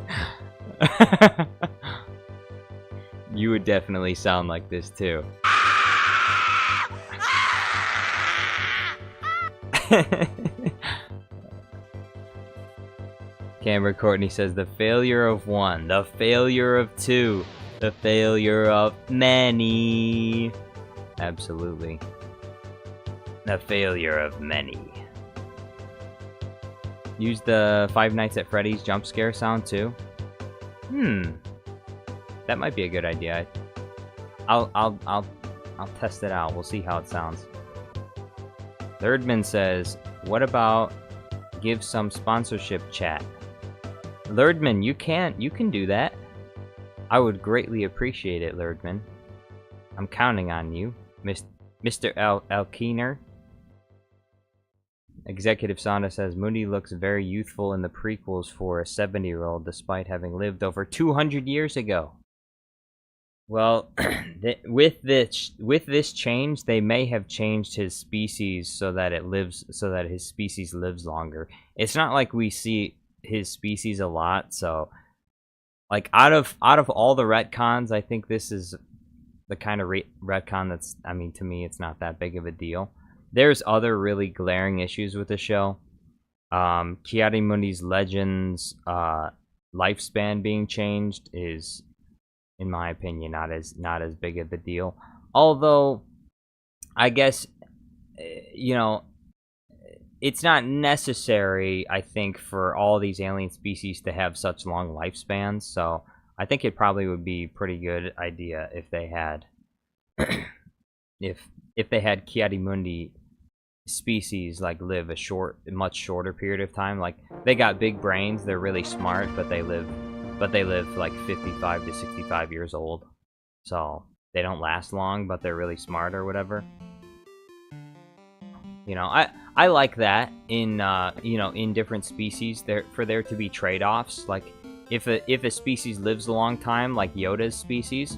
You would definitely sound like this too. Cameron Courtney says, the failure of one, the failure of two, the failure of many. Absolutely. The failure of many. Use the Five Nights at Freddy's jump scare sound too. That might be a good idea. I'll test it out. We'll see how it sounds. Lurdman says, what about give some sponsorship chat? Lurdman, you can do that. I would greatly appreciate it, Lurdman. I'm counting on you, Mr. Elkeener. Executive Sonda says, Mundi looks very youthful in the prequels for a 70-year-old, despite having lived over 200 years ago. Well, with this change, they may have changed his species so that his species lives longer. It's not like we see his species a lot, so like out of all the retcons, I think this is the kind of retcon that's, I mean, to me, it's not that big of a deal. There's other really glaring issues with the show. Ki-Adi-Mundi's Legends lifespan being changed is, in my opinion, not as big of a deal. Although, I guess, you know, it's not necessary, I think, for all these alien species to have such long lifespans. So I think it probably would be a pretty good idea if they had, if they had Ki-Adi-Mundi species like live a much shorter period of time. Like, they got big brains, they're really smart, but they live like 55 to 65 years old. So they don't last long, but they're really smart or whatever. You know, I like that in you know, in different species for there to be trade-offs. Like if a species lives a long time, like Yoda's species,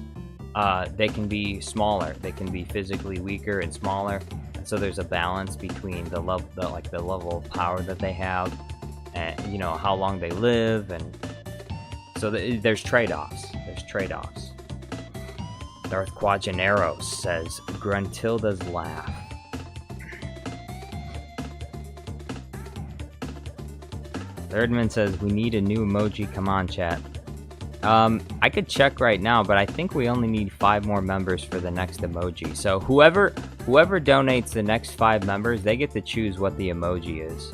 they can be smaller. They can be physically weaker and smaller. So there's a balance between the level of power that they have, and you know, how long they live, and so there's trade-offs. There's trade-offs. Darth Quageneros says, Gruntilda's laugh. Thirdman says, we need a new emoji. Come on, chat. I could check right now, but I think we only need 5 more members for the next emoji. So whoever donates the next 5 members, they get to choose what the emoji is.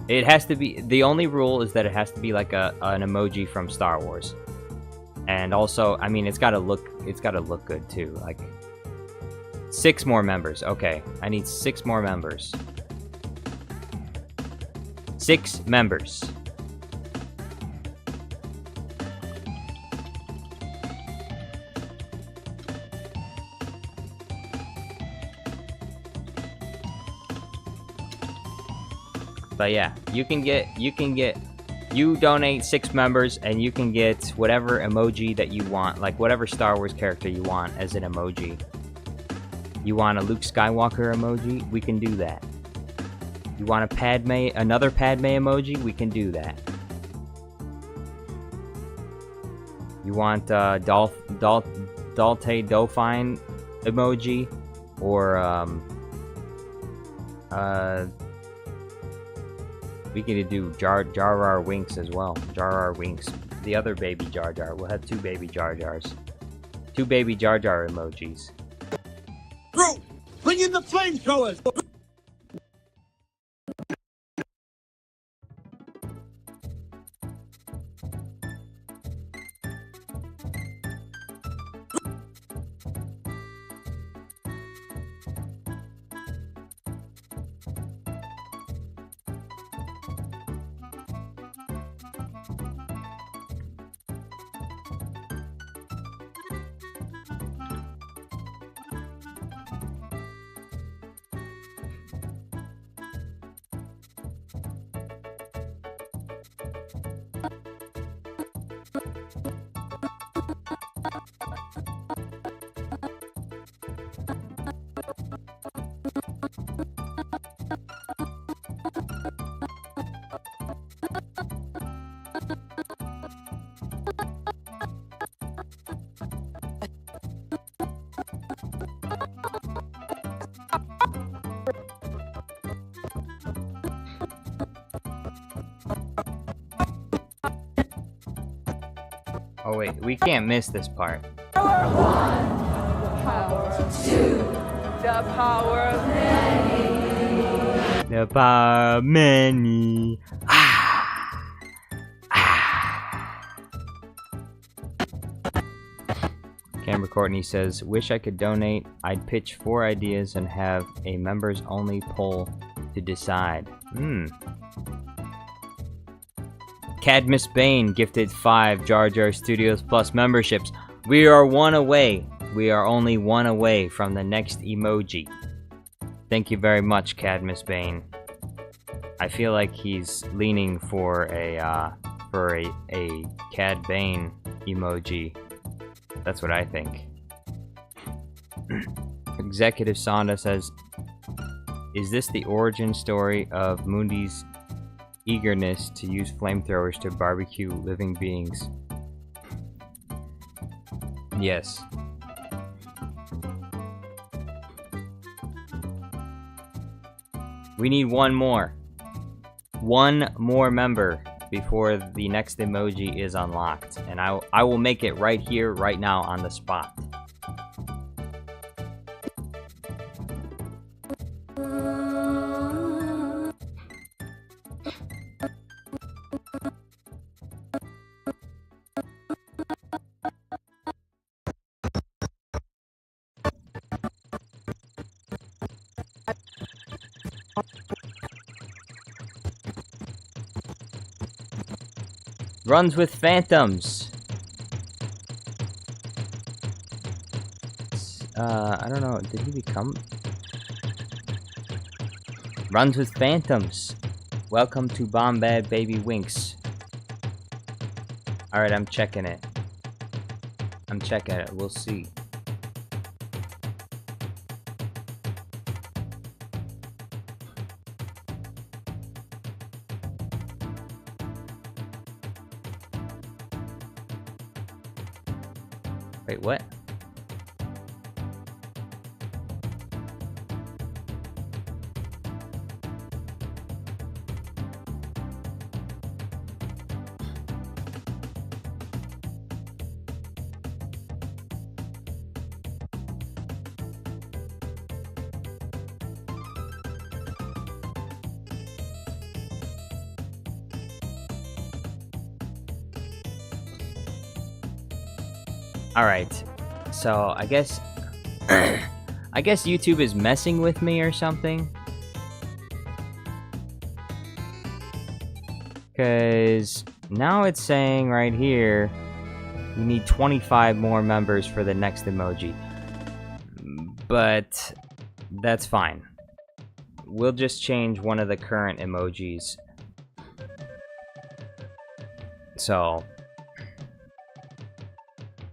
It has to be, the only rule is that it has to be like an emoji from Star Wars. And also, I mean, it's gotta look good too. Like 6 more members. Okay, I need 6 more members. 6 members. But yeah, you donate 6 members and you can get whatever emoji that you want, like whatever Star Wars character you want as an emoji. You want a Luke Skywalker emoji? We can do that. You want another Padme emoji? We can do that. You want Dalte Dauphine emoji, or we can do Jar Jar Winks as well. Jar Jar Winks, the other baby Jar Jar. We'll have 2 baby Jar Jars, 2 baby Jar Jar emojis. Crew, bring in the flamethrowers. Oh wait, we can't miss this part. Power 2. The power of many. The power of many. Amber Courtney says, wish I could donate. I'd pitch 4 ideas and have a members only poll to decide. Cadmus Bane gifted 5 Jar Jar Studios Plus memberships. We are 1 away. We are only 1 away from the next emoji. Thank you very much, Cadmus Bane. I feel like he's leaning for a Cad Bane emoji. That's what I think. Executive Sonda says, is this the origin story of Mundi's eagerness to use flamethrowers to barbecue living beings? Yes. We need 1 more. 1 more member before the next emoji is unlocked. And I will make it right here, right now, on the spot. Runs with phantoms. I don't know. Did he become? Runs with phantoms. Welcome to Bombad Baby Winks. Alright, I'm checking it. I'm checking it. We'll see. Wait, what? Alright, so I guess I guess YouTube is messing with me or something. Cause now it's saying right here you need 25 more members for the next emoji. But that's fine. We'll just change one of the current emojis. So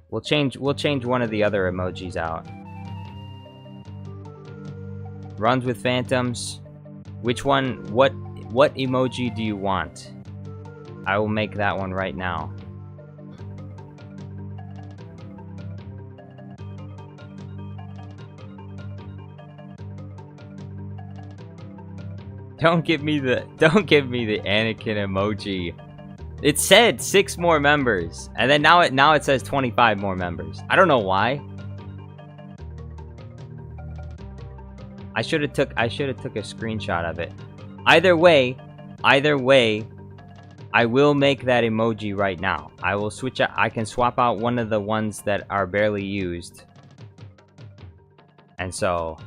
We'll change one of the other emojis out. Runs with phantoms. Which one? What emoji do you want? I will make that one right now. Don't give me the Anakin emoji. It said 6 more members, and then now it says 25 more members. I don't know why. I should have took a screenshot of it. Either way, I will make that emoji right now. I will switch out. I can swap out one of the ones that are barely used, and so.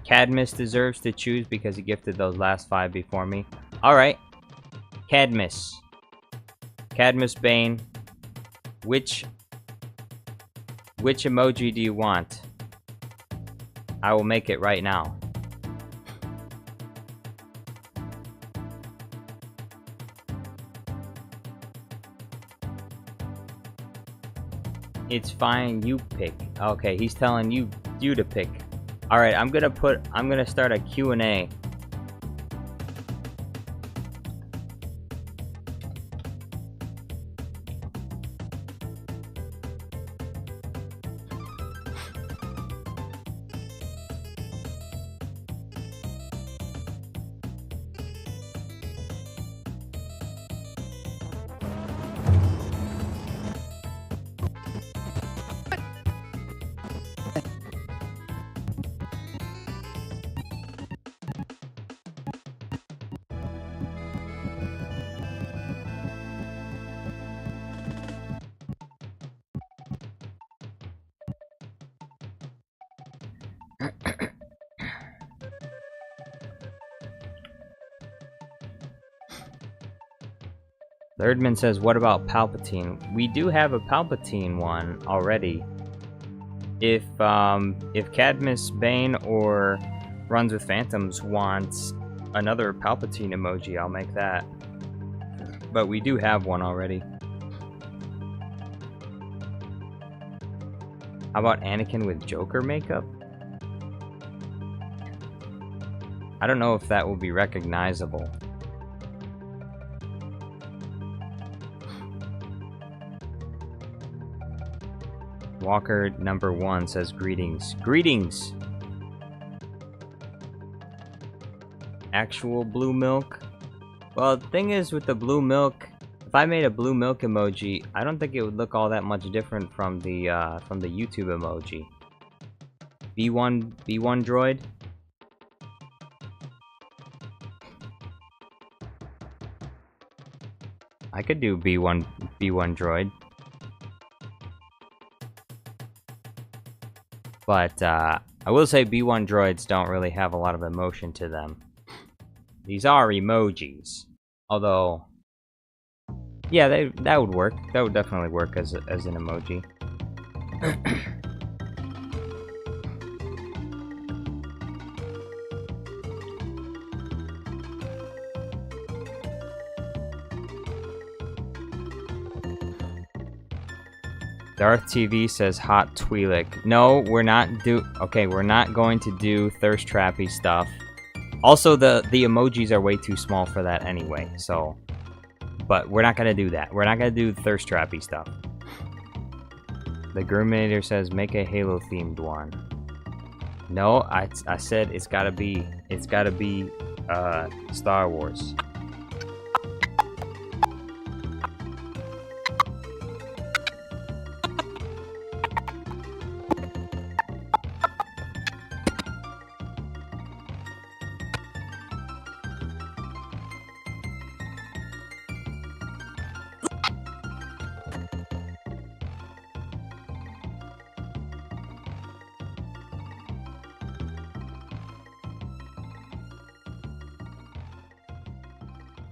Cadmus deserves to choose because he gifted those last 5 before me. Alright. Cadmus Bane. Which emoji do you want? I will make it right now. It's fine, you pick. Okay, he's telling you to pick. Alright, I'm gonna start a Q&A. Thirdman says, what about Palpatine? We do have a Palpatine one already. If Cadmus, Bane, or Runs with Phantoms wants another Palpatine emoji, I'll make that. But we do have one already. How about Anakin with Joker makeup? I don't know if that will be recognizable. Walker number 1 says greetings. Greetings! Actual blue milk? Well, the thing is with the blue milk, if I made a blue milk emoji, I don't think it would look all that much different from the YouTube emoji. B1 droid? I could do B1 droid. But I will say B1 droids don't really have a lot of emotion to them. These are emojis. Although, yeah, that would work. That would definitely work as an emoji. Darth TV says hot Twi'lek. No, we're not we're not going to do thirst trappy stuff. Also, the emojis are way too small for that anyway, so... But we're not gonna do that. We're not gonna do thirst trappy stuff. The Groomanator says make a Halo themed one. No, I said it's gotta be Star Wars.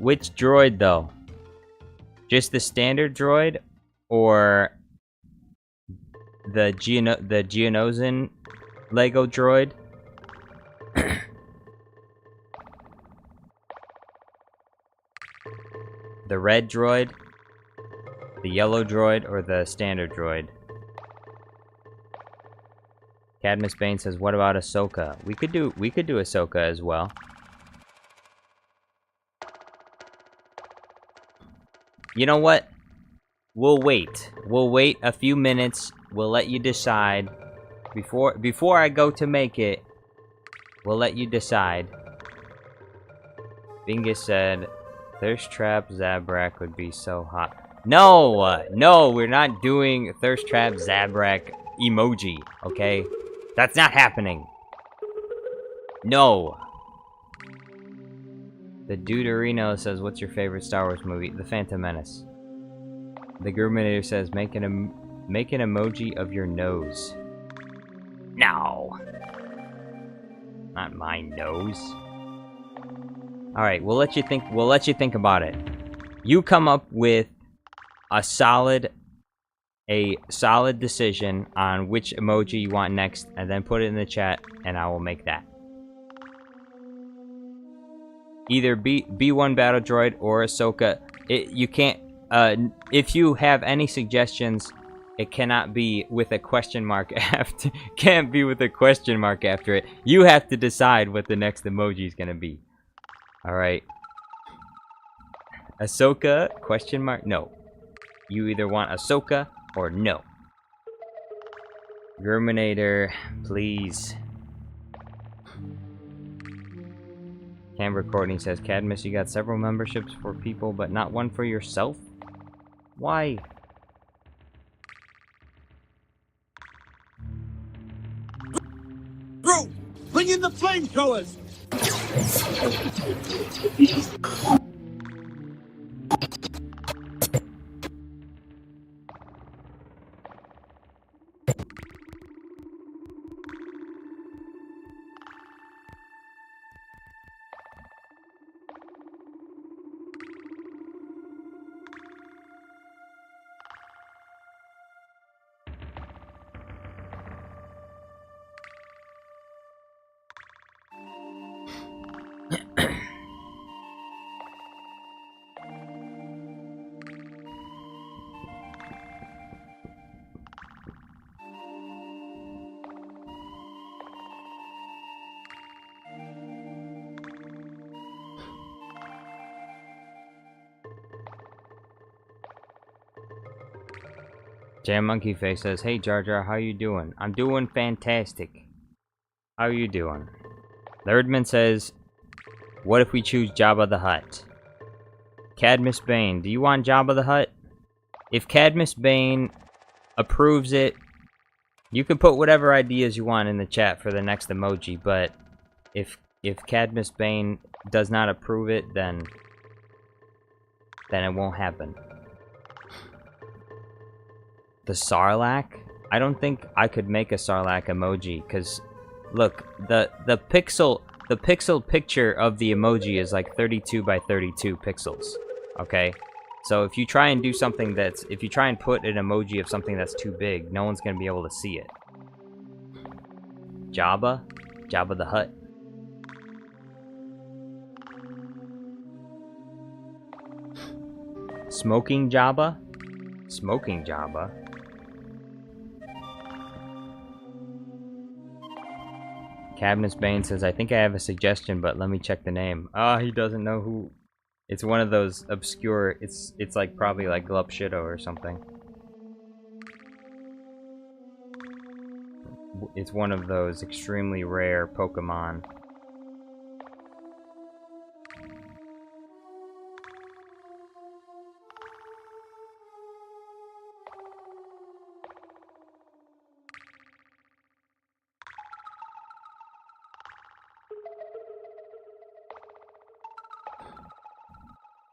Which droid, though? Just the standard droid, or the Geonosian Lego droid? The red droid, the yellow droid, or the standard droid? Cadmus Bane says, "What about Ahsoka?" We could do Ahsoka as well. You know what? We'll wait. We'll wait a few minutes. We'll let you decide. Before I go to make it, we'll let you decide. Bingus said, Thirst Trap Zabrak would be so hot. No! No, we're not doing Thirst Trap Zabrak emoji, okay? That's not happening. No. The Duderino says, what's your favorite Star Wars movie? The Phantom Menace. The Groomanator says, make an emoji of your nose. No. Not my nose. Alright, we'll let you think about it. You come up with a solid decision on which emoji you want next, and then put it in the chat, and I will make that. Either B1 Battle Droid or Ahsoka. You can't, if you have any suggestions, it cannot be with a question mark after, can't be with a question mark after it. You have to decide what the next emoji is gonna be. Alright. Ahsoka, question mark, no. You either want Ahsoka or no. Germinator, please. Canberra Courtney says, Cadmus, you got several memberships for people, but not one for yourself? Why? Bro, bring in the flamethrowers! Jam Monkey Face says, "Hey Jar Jar, how you doing? I'm doing fantastic. How you doing?" Lerdman says, "What if we choose Jabba the Hutt?" Cadmus Bane, do you want Jabba the Hutt? If Cadmus Bane approves it, you can put whatever ideas you want in the chat for the next emoji, but if Cadmus Bane does not approve it, then it won't happen. The Sarlacc? I don't think I could make a Sarlacc emoji, because look, the pixel picture of the emoji is like 32 by 32 pixels. Okay? So if you try and do something if you try and put an emoji of something that's too big, no one's gonna be able to see it. Jabba the Hutt. Smoking Jabba? Smoking Jabba? Cadmus Bane says, "I think I have a suggestion, but let me check the name." He doesn't know who. It's one of those obscure. It's like probably like Glup Shido or something. It's one of those extremely rare Pokemon.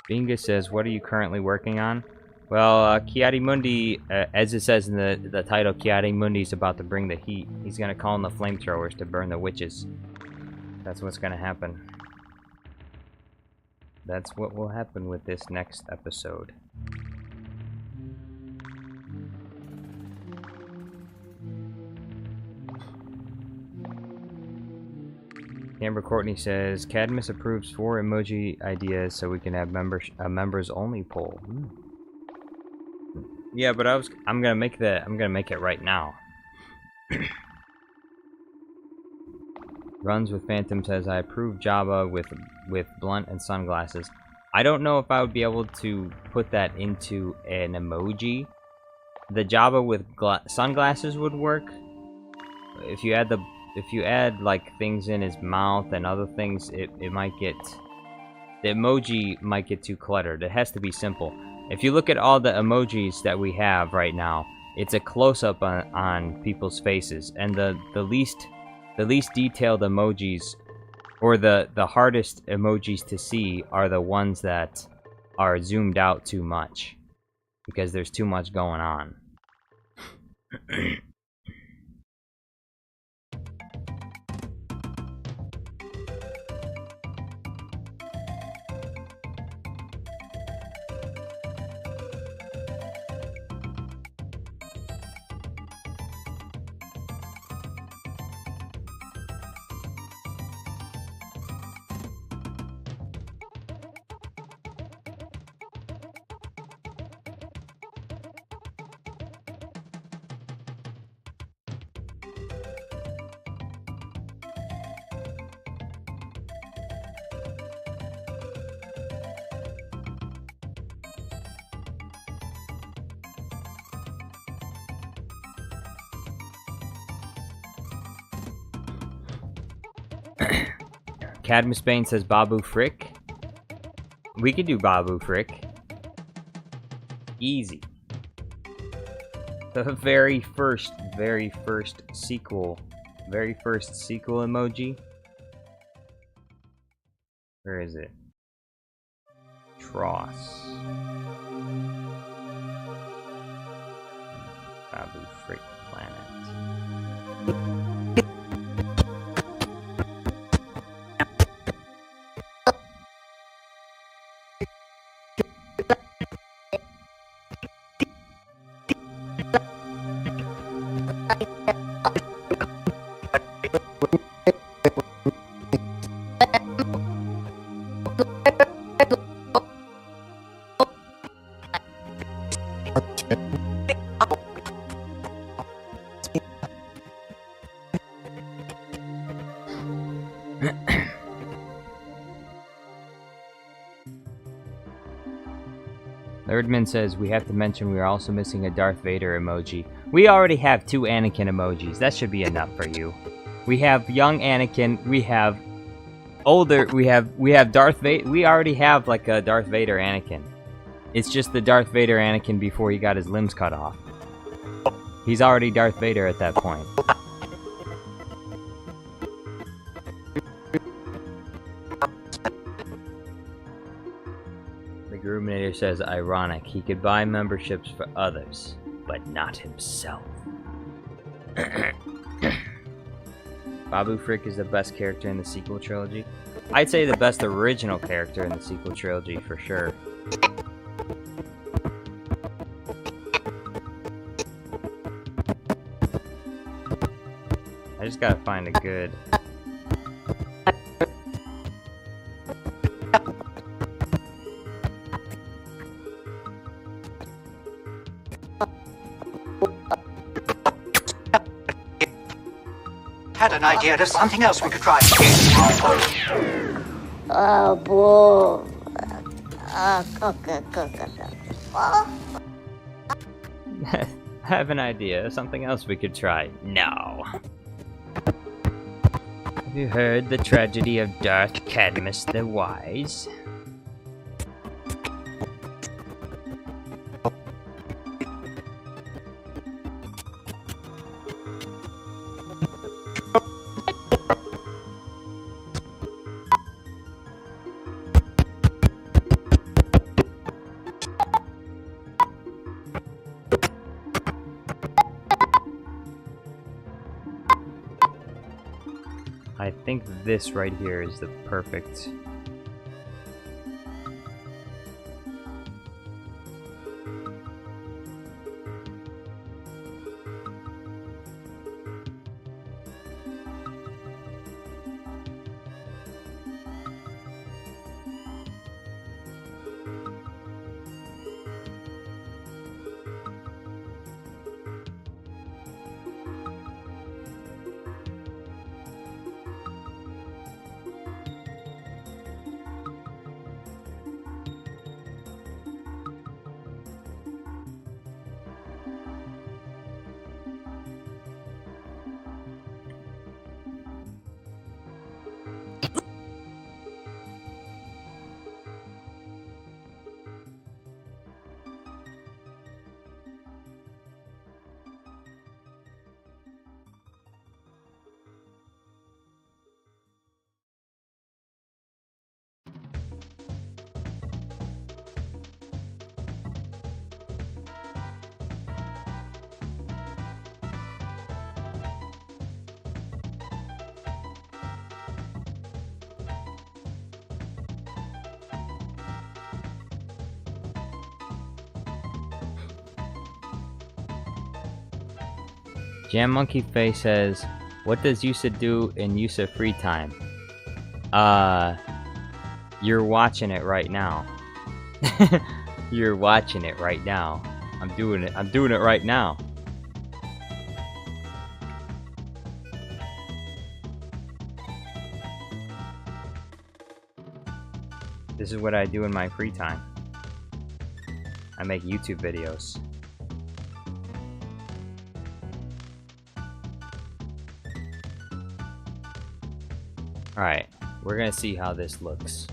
Binga says, "What are you currently working on?" Well, Kiadi Mundi, as it says in the title, Kiadi Mundi is about to bring the heat. He's gonna call in the flamethrowers to burn the witches. That's what's gonna happen. That's what will happen with this next episode. Amber Courtney says, "Cadmus approves 4 emoji ideas so we can have members only poll." Yeah, but I'm gonna make it right now. Runs with Phantom says, "I approve Jabba with blunt and sunglasses." I don't know if I would be able to put that into an emoji. The Jabba with sunglasses would work. If you add like things in his mouth and other things, it might get, the emoji might get too cluttered. It has to be simple. If you look at all the emojis that we have right now, it's a close-up on people's faces, and the least detailed emojis, or the hardest emojis to see, are the ones that are zoomed out too much, because there's too much going on. Cadmus Bane says Babu Frick. We could do Babu Frick. Easy. The very first sequel emoji. Where is it? Tross. Babu Frick Planet. Erdman says, we have to mention we are also missing a Darth Vader emoji. We already have 2 Anakin emojis. That should be enough for you. We have young Anakin, we have older, we have Darth Vader. We already have like a Darth Vader Anakin. It's just the Darth Vader Anakin before he got his limbs cut off. He's already Darth Vader at that point. The Groovinator says, ironic, he could buy memberships for others, but not himself. Babu Frick is the best character in the sequel trilogy. I'd say the best original character in the sequel trilogy for sure. I just gotta find a good... Had an idea. There's something else we could try. Oh, boy. I have an idea. Something else we could try. No. Have you heard the tragedy of Darth Cadmus the Wise? I think this right here is the perfect... Jam Monkey Face says, what does Yusa do in Yusa free time? You're watching it right now. You're watching it right now. I'm doing it right now. This is what I do in my free time. I make YouTube videos. Alright, we're gonna see how this looks.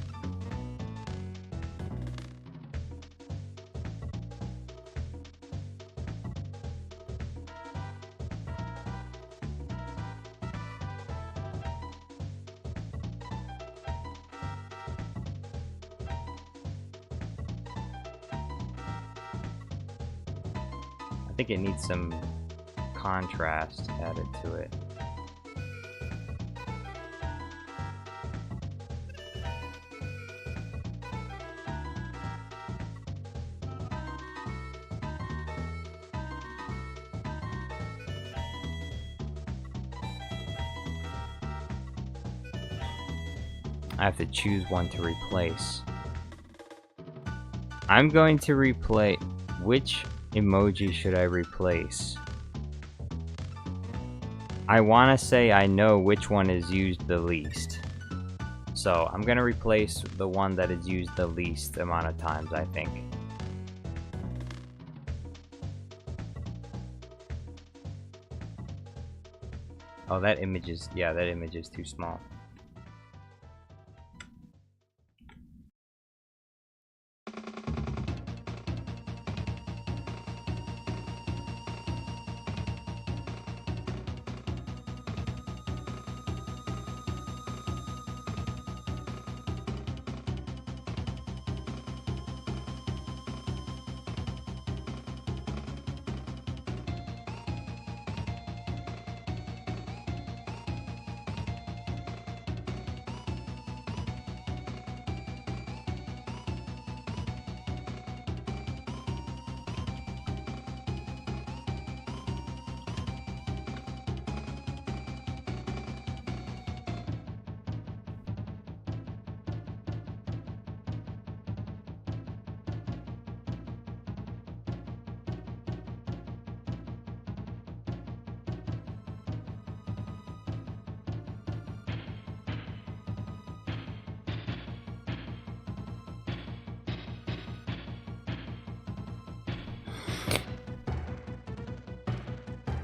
I think it needs some contrast added to it. I have to choose one to replace. I'm going to replace... Which emoji should I replace? I want to say I know which one is used the least. So I'm going to replace the one that is used the least amount of times, I think. Oh, that image is, yeah, that image is too small.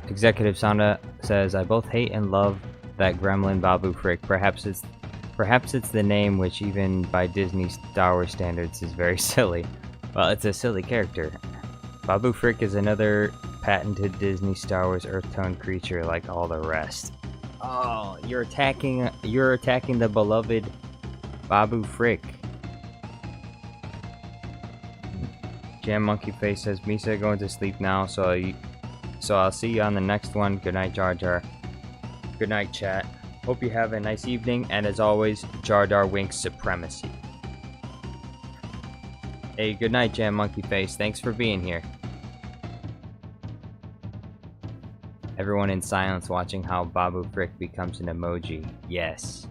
Executive Sonda says, I both hate and love that gremlin Babu Frick. Perhaps it's the name, which even by Disney Star Wars standards is very silly. Well, it's a silly character. Babu Frick is another patented Disney Star Wars Earth Tone creature like all the rest. Oh, you're attacking the beloved Babu Frick. Jam Monkey Face says, Misa going to sleep now, so I'll see you on the next one. Good night, Jar Jar. Good night, chat. Hope you have a nice evening, and as always, Jar Jar winks supremacy. Hey, good night, Jam Monkey Face. Thanks for being here. Everyone in silence watching how Babu Frick becomes an emoji. Yes.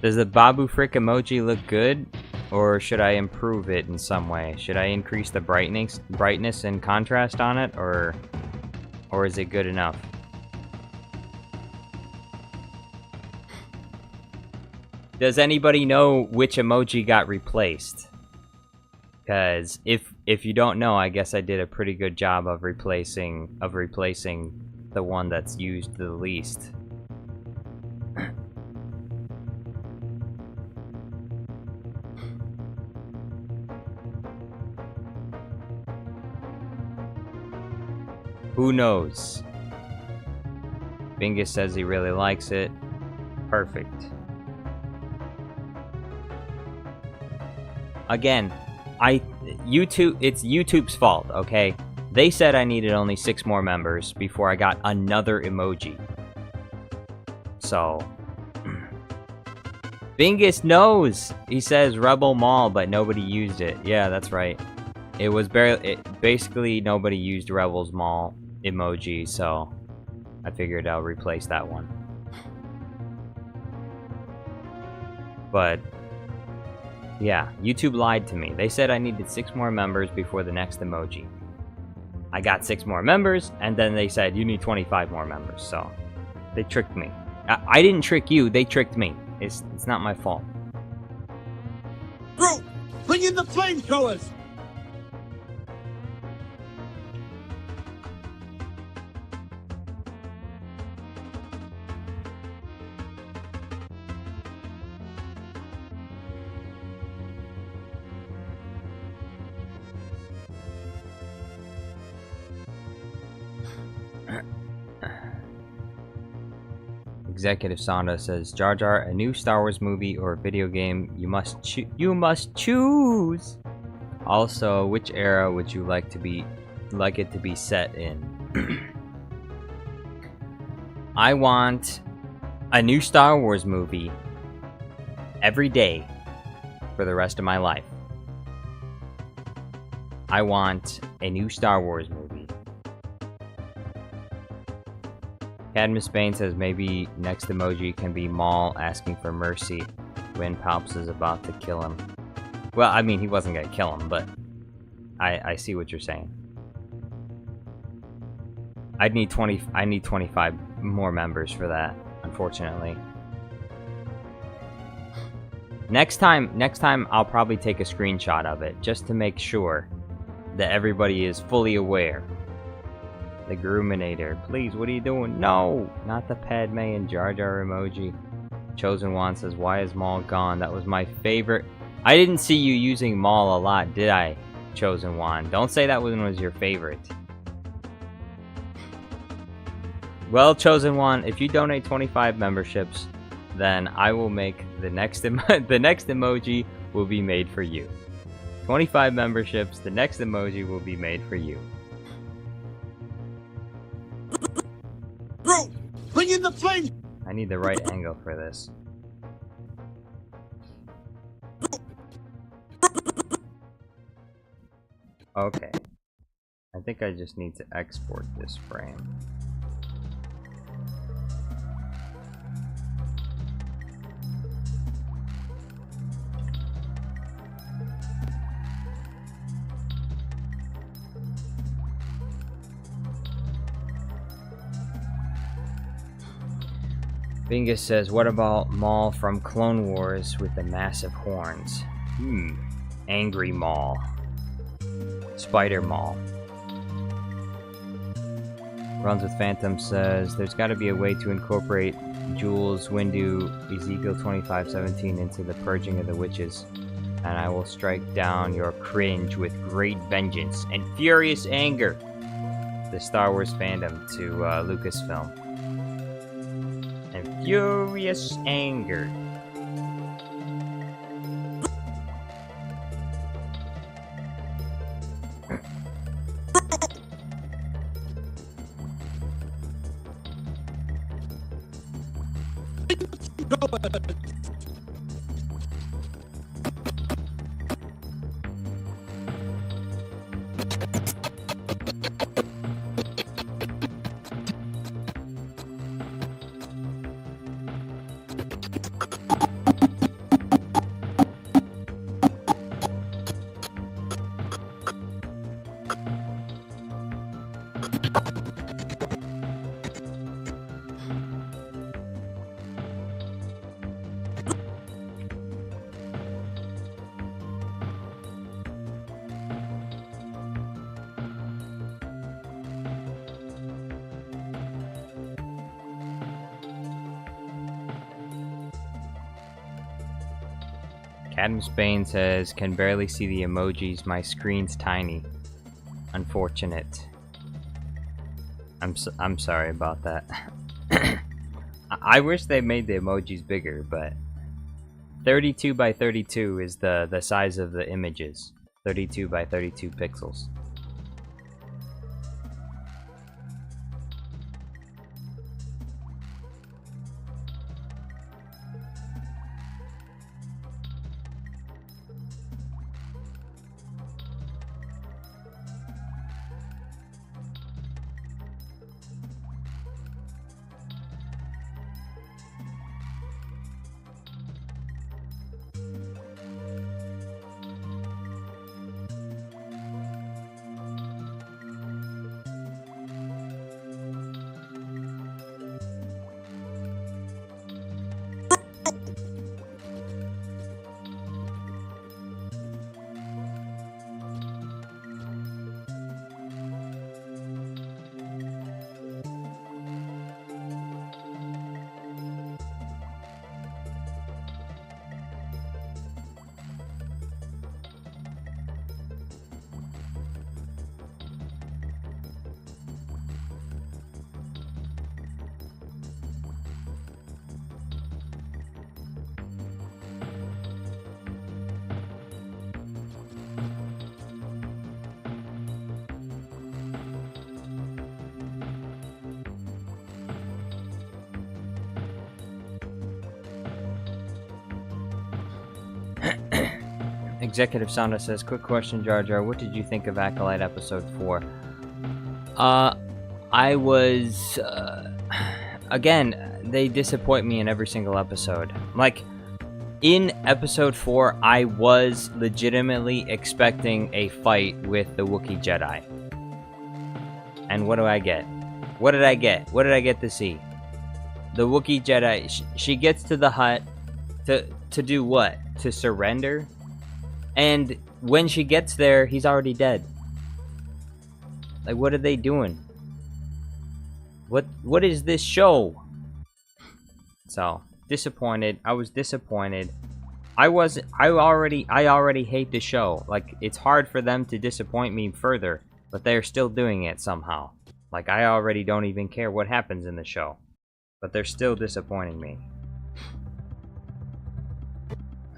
Does the Babu Frick emoji look good? Or should I improve it in some way? Should I increase the brightness and contrast on it? Or is it good enough? Does anybody know which emoji got replaced? Because if you don't know, I guess I did a pretty good job of replacing the one that's used the least. Who knows? Bingus says he really likes it. Perfect. Again, it's YouTube's fault, okay? They said I needed only 6 more members before I got another emoji. So, Bingus knows! He says Rebel Mall, but nobody used it. Yeah, that's right. It was basically nobody used Rebel's Mall emoji, so I figured I'll replace that one. But yeah, YouTube lied to me. They said I needed 6 more members before the next emoji. I got 6 more members, and then they said you need 25 more members, so they tricked me. I didn't trick you, they tricked me. It's not my fault. Bro, bring in the flamethrowers! Executive Sonda says, Jar Jar, a new Star Wars movie or video game, you must choose. Also, which era would you like it to be set in? I want a new Star Wars movie every day for the rest of my life. I want a new Star Wars movie. Cadmus Bane says maybe next emoji can be Maul asking for mercy when Palps is about to kill him. Well, I mean, he wasn't gonna kill him, but I see what you're saying. I need 25 more members for that, unfortunately. Next time I'll probably take a screenshot of it just to make sure that everybody is fully aware. The Gruminator, please, what are you doing? No, not the Padme and Jar Jar emoji. Chosen One says, why is Maul gone? That was my favorite. I didn't see you using Maul a lot, did I, Chosen One? Don't say that one was your favorite. Well, Chosen One, if you donate 25 memberships, then I will make the next the next emoji will be made for you. 25 memberships, the next emoji will be made for you. Bro, bring in the flame! I need the right angle for this. Okay. I think I just need to export this frame. Bingus says, what about Maul from Clone Wars with the massive horns? Angry Maul. Spider Maul. Runs with Phantom says, there's gotta be a way to incorporate Jules, Windu, Ezekiel 25:17 into the purging of the witches, and I will strike down your cringe with great vengeance and furious anger. The Star Wars fandom to Lucasfilm. And furious anger. Adam Spain says, can barely see the emojis, my screen's tiny. Unfortunate. I'm sorry about that. I wish they made the emojis bigger, but 32 by 32 is the size of the images. 32 by 32 pixels. Executive Sonda says, quick question, Jar Jar, what did you think of Acolyte Episode 4? I was... again, they disappoint me in every single episode. Like, in Episode 4, I was legitimately expecting a fight with the Wookiee Jedi. And what do I get? What did I get? What did I get to see? The Wookiee Jedi, she gets to the hut To do what? To surrender? And when she gets there, he's already dead. Like, what are they doing? What is this show? So, disappointed. I was disappointed. I already hate the show. Like, it's hard for them to disappoint me further, but they're still doing it somehow. Like, I already don't even care what happens in the show, but they're still disappointing me.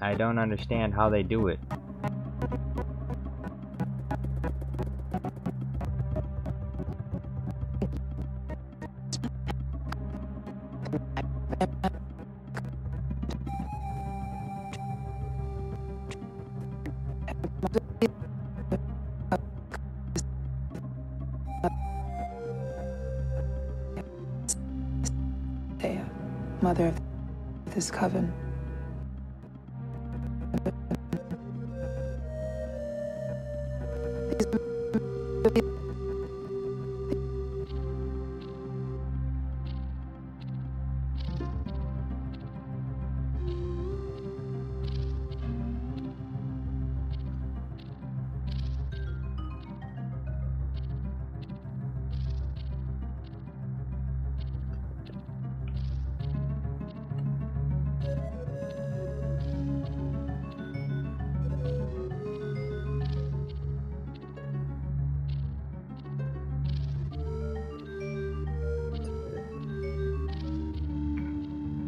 I don't understand how they do it. Mother of this coven.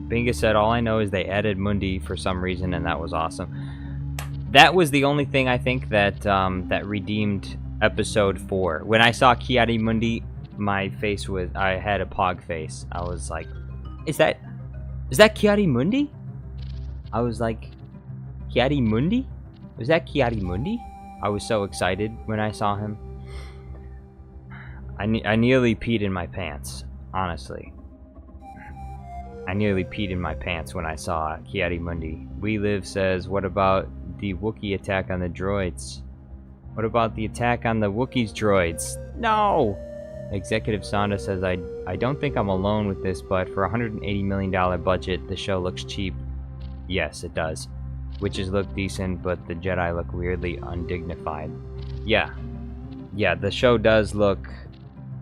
Bingus said, all I know is they added Mundi for some reason, and that was awesome. That was the only thing I think that that redeemed episode 4. When I saw Kiadi Mundi, my face was, I had a pog face. I was like, is that Kiadi Mundi? I was like, Kiadi Mundi? Was that Kiadi Mundi? I was so excited when I saw him. I nearly peed in my pants, honestly. I nearly peed in my pants when I saw Kiadi Mundi. We Live says, what about the Wookiee attack on the droids? What about the attack on the Wookiees droids? No! Executive Sonda says, I don't think I'm alone with this, but for a $180 million budget, the show looks cheap. Yes, it does. Witches look decent, but the Jedi look weirdly undignified. Yeah. Yeah, the show does look...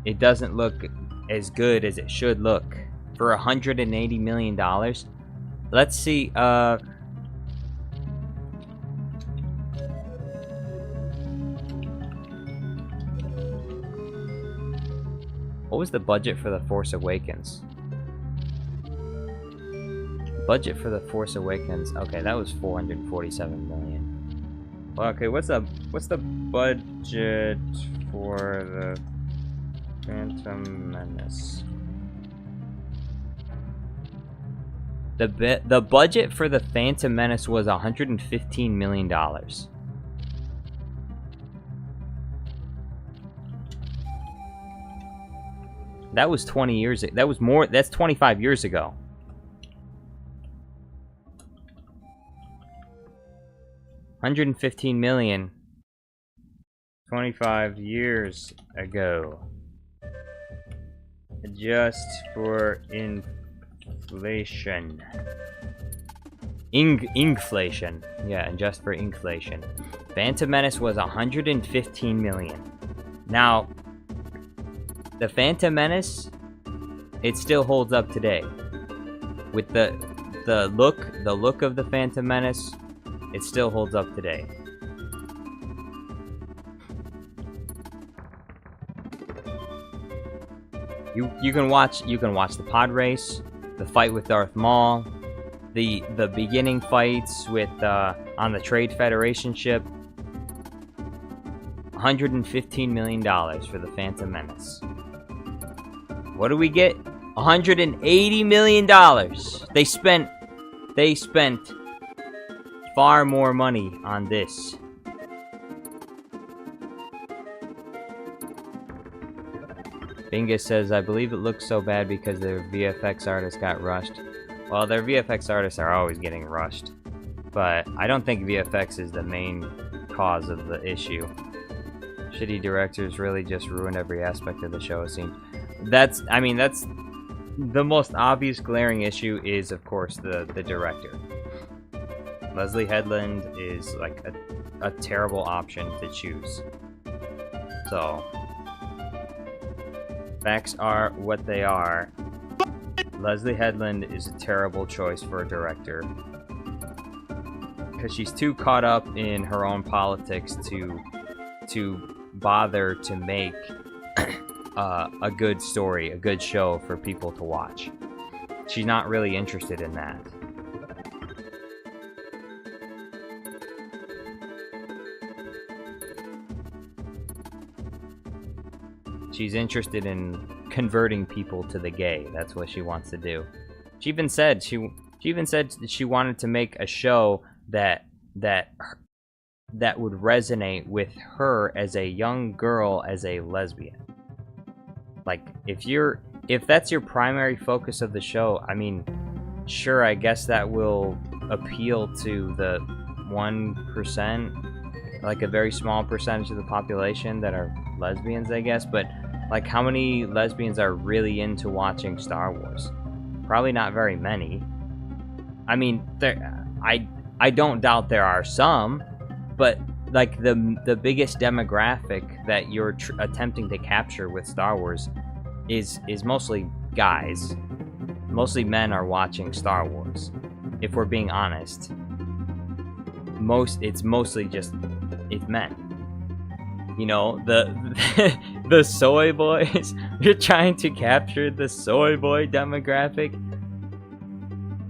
It doesn't look as good as it should look. For $180 million? Let's see, what was the budget for The Force Awakens? Budget for The Force Awakens. Okay, that was $447 million. Well, okay, what's the budget for The Phantom Menace? The budget for The Phantom Menace was $115 million. That was 20 years. That was more. That's 25 years ago. $115 million. 25 years ago. Just for inflation. Inflation. Yeah, and just for inflation. Phantom Menace was $115 million. Now, the Phantom Menace, it still holds up today. With the look of the Phantom Menace, it still holds up today. You can watch the pod race, the fight with Darth Maul, the beginning fights with on the Trade Federation ship. $115 million for the Phantom Menace. What do we get? $180 million. They spent far more money on this. Bingus says, I believe it looks so bad because their VFX artists got rushed. Well, their VFX artists are always getting rushed. But I don't think VFX is the main cause of the issue. Shitty directors really just ruined every aspect of the show, it seems. That's the most obvious glaring issue is, of course, the director. Leslie Headland is like a terrible option to choose. So, facts are what they are. Leslie Headland is a terrible choice for a director. Because she's too caught up in her own politics to bother to make a good story, a good show for people to watch. She's not really interested in that. She's interested in converting people to the gay. That's what she wants to do. She even said she wanted to make a show that would resonate with her as a young girl, as a lesbian. Like, if that's your primary focus of the show, I mean, sure, I guess that will appeal to the 1%, like a very small percentage of the population that are lesbians, I guess, but like, how many lesbians are really into watching Star Wars? Probably not very many. I mean, I don't doubt there are some, but like the biggest demographic that you're attempting to capture with Star Wars is mostly guys. Mostly men are watching Star Wars. If we're being honest, it's mostly just men. You know, the soy boys. You're trying to capture the soy boy demographic.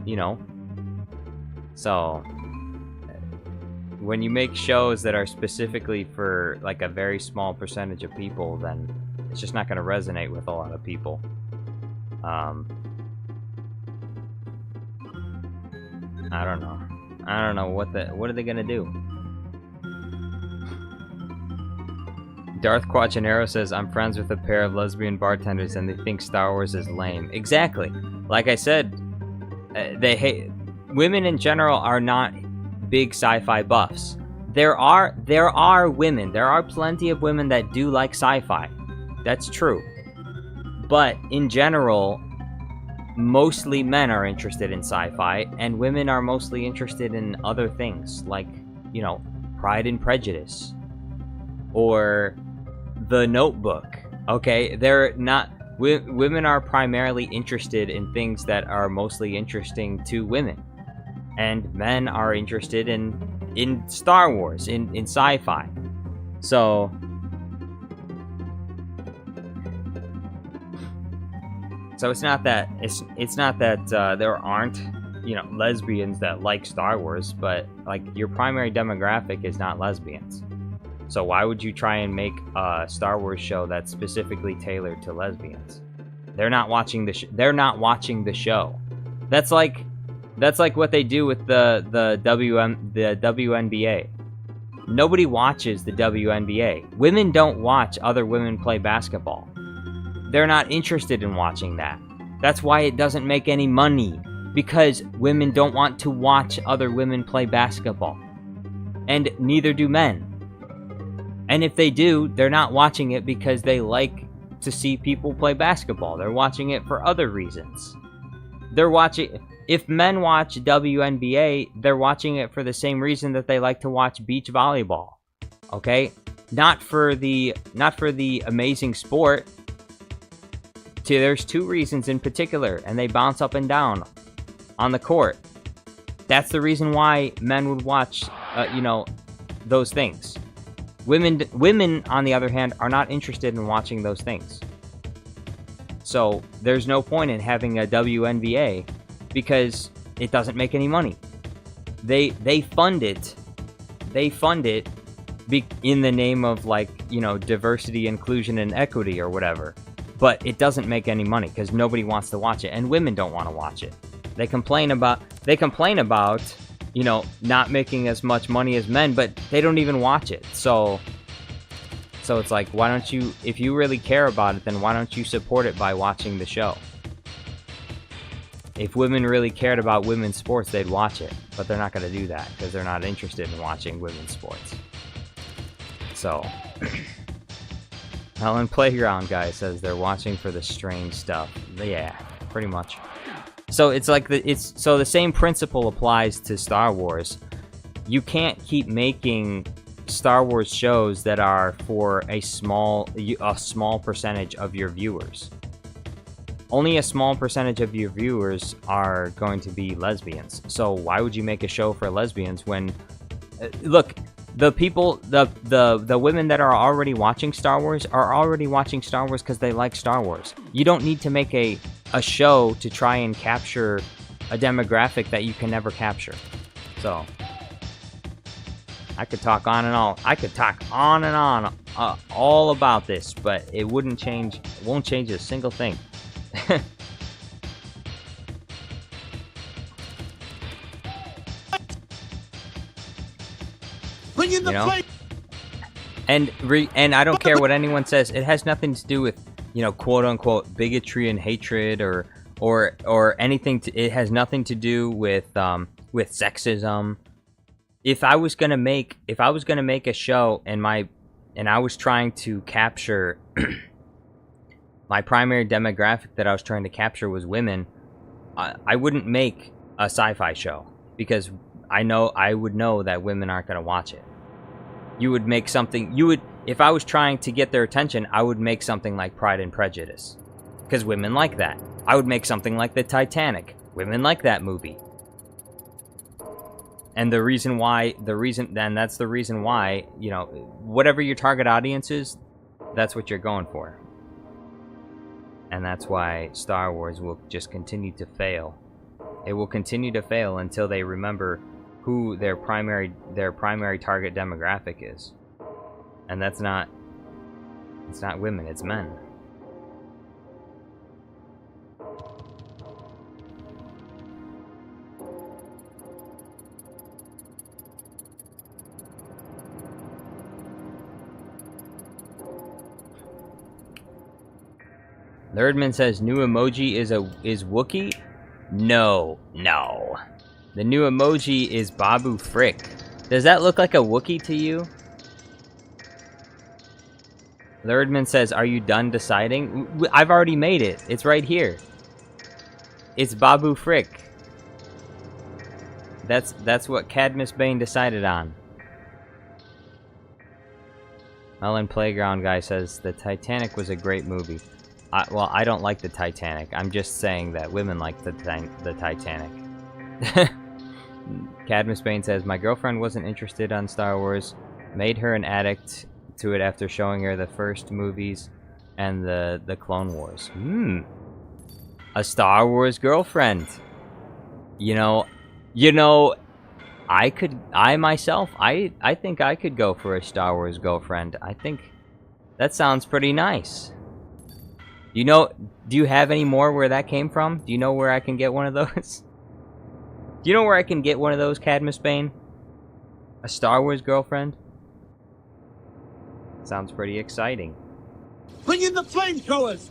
You know. So, when you make shows that are specifically for like a very small percentage of people, then it's just not going to resonate with a lot of people. I don't know what are they going to do? Darth Quachanero says, I'm friends with a pair of lesbian bartenders and they think Star Wars is lame. Exactly. Like I said, they hate... Women in general are not big sci-fi buffs. There are women. There are plenty of women that do like sci-fi. That's true. But in general, mostly men are interested in sci-fi, and women are mostly interested in other things, like, you know, Pride and Prejudice. Or The Notebook. Okay? They're not... Women are primarily interested in things that are mostly interesting to women. And men are interested in Star Wars, in sci-fi. So it's not that there aren't, you know, lesbians that like Star Wars, but like your primary demographic is not lesbians. So why would you try and make a Star Wars show that's specifically tailored to lesbians? They're not watching the show. That's like what they do with the WNBA. Nobody watches the WNBA. Women don't watch other women play basketball. They're not interested in watching that. That's why it doesn't make any money. Because women don't want to watch other women play basketball. And neither do men. And if they do, they're not watching it because they like to see people play basketball. They're watching it for other reasons. If men watch WNBA, they're watching it for the same reason that they like to watch beach volleyball. Okay? Not for the amazing sport. There's two reasons in particular, and they bounce up and down on the court. That's the reason why men would watch, those things. Women, on the other hand, are not interested in watching those things. So there's no point in having a WNBA because it doesn't make any money. They fund it. They fund it in the name of, like, you know, diversity, inclusion, and equity or whatever. But it doesn't make any money because nobody wants to watch it, and women don't want to watch it. They complain about, you know, not making as much money as men, but they don't even watch it. So it's like, why don't you, if you really care about it, then why don't you support it by watching the show? If women really cared about women's sports, they'd watch it, but they're not going to do that because they're not interested in watching women's sports. So, Helen Playground guy says they're watching for the strange stuff. Yeah, pretty much. So it's like the same principle applies to Star Wars. You can't keep making Star Wars shows that are for a small percentage of your viewers. Only a small percentage of your viewers are going to be lesbians. So why would you make a show for lesbians when look, the people, the women that are already watching Star Wars are already watching Star Wars because they like Star Wars. You don't need to make a show to try and capture a demographic that you can never capture. So I could talk on and on. I could talk on and on all about this, but it won't change a single thing. Bring in the flame. And I don't care what anyone says. It has nothing to do with, you know, quote unquote bigotry and hatred or anything. It has nothing to do with sexism. If I was gonna make a show and I was trying to capture my primary demographic that I was trying to capture was women, I wouldn't make a sci-fi show because I would know that women aren't gonna watch it. You would make something. If I was trying to get their attention, I would make something like Pride and Prejudice, because women like that. I would make something like the Titanic. Women like that movie. And that's the reason why, you know, whatever your target audience is, that's what you're going for. And that's why Star Wars will just continue to fail. It will continue to fail until they remember who their primary target demographic is. And it's not women, it's men. Lerdman says new emoji is Wookiee? No. The new emoji is Babu Frick. Does that look like a Wookiee to you? Lerdman says, are you done deciding? I've already made it. It's right here. It's Babu Frick. That's what Cadmus Bane decided on. Melon Playground guy says, the Titanic was a great movie. Well, I don't like the Titanic. I'm just saying that women like the Titanic. Cadmus Bane says, my girlfriend wasn't interested on Star Wars. Made her an addict to it after showing her the first movies and the Clone Wars. A Star Wars girlfriend. You know, I think I could go for a Star Wars girlfriend. I think that sounds pretty nice. You know, do you have any more where that came from? Do you know where I can get one of those? Do you know where I can get one of those, Cadmus Bane? A Star Wars girlfriend? Sounds pretty exciting. Bring in the flamethrowers!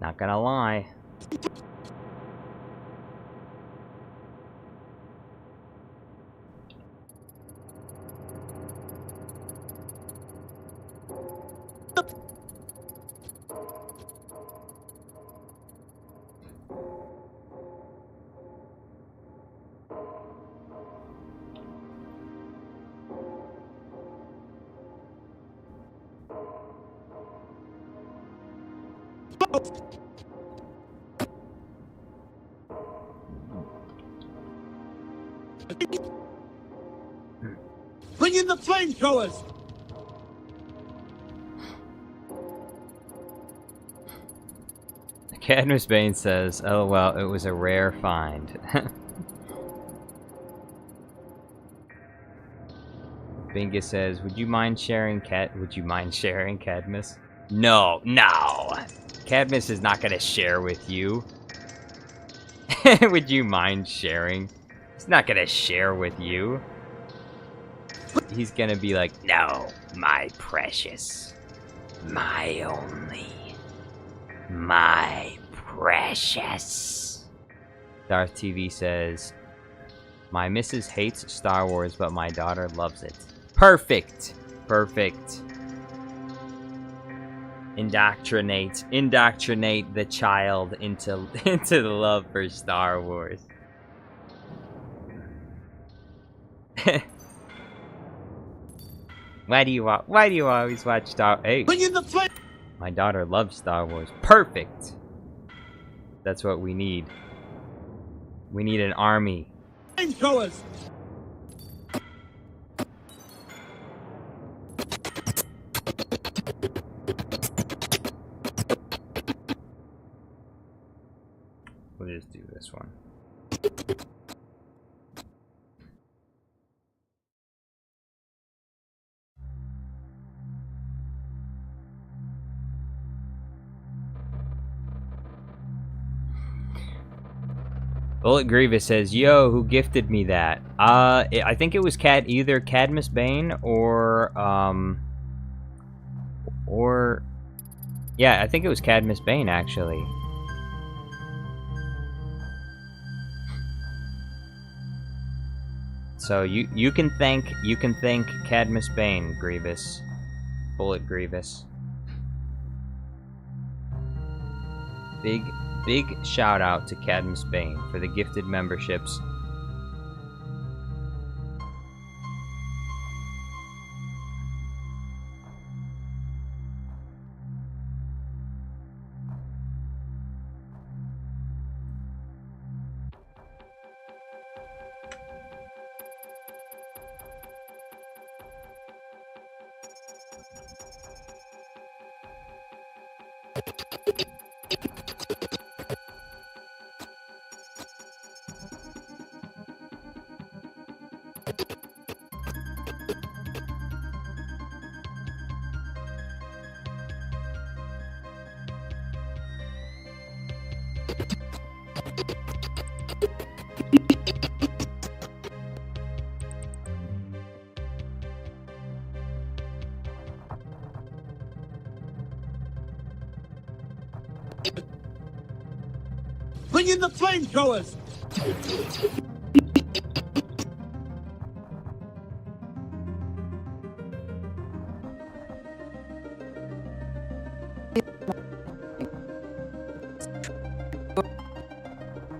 Not gonna lie. Bring in the flamethrowers! Cadmus Bane says, oh well, it was a rare find. Bingus says, would you mind sharing Cadmus? No. Cadmus is not gonna share with you. Would you mind sharing? He's not gonna share with you. He's gonna be like, no, my precious. My only. My precious. Darth TV says, my missus hates Star Wars, but my daughter loves it. Perfect. Indoctrinate the child into the love for Star Wars. Why do you always watch Star? Hey, Bring in the flame. my daughter loves Star Wars. Perfect. That's what we need. We need an army. Flamethrowers. We'll just do this one. Bullet Grievous says, "Yo, who gifted me that?" I think it was either Cadmus Bane or yeah, I think it was Cadmus Bane actually. So you can thank Cadmus Bane, Grievous, Bullet Grievous. Big shout out to Cadmus Bane for the gifted memberships. Bring in the flamethrowers.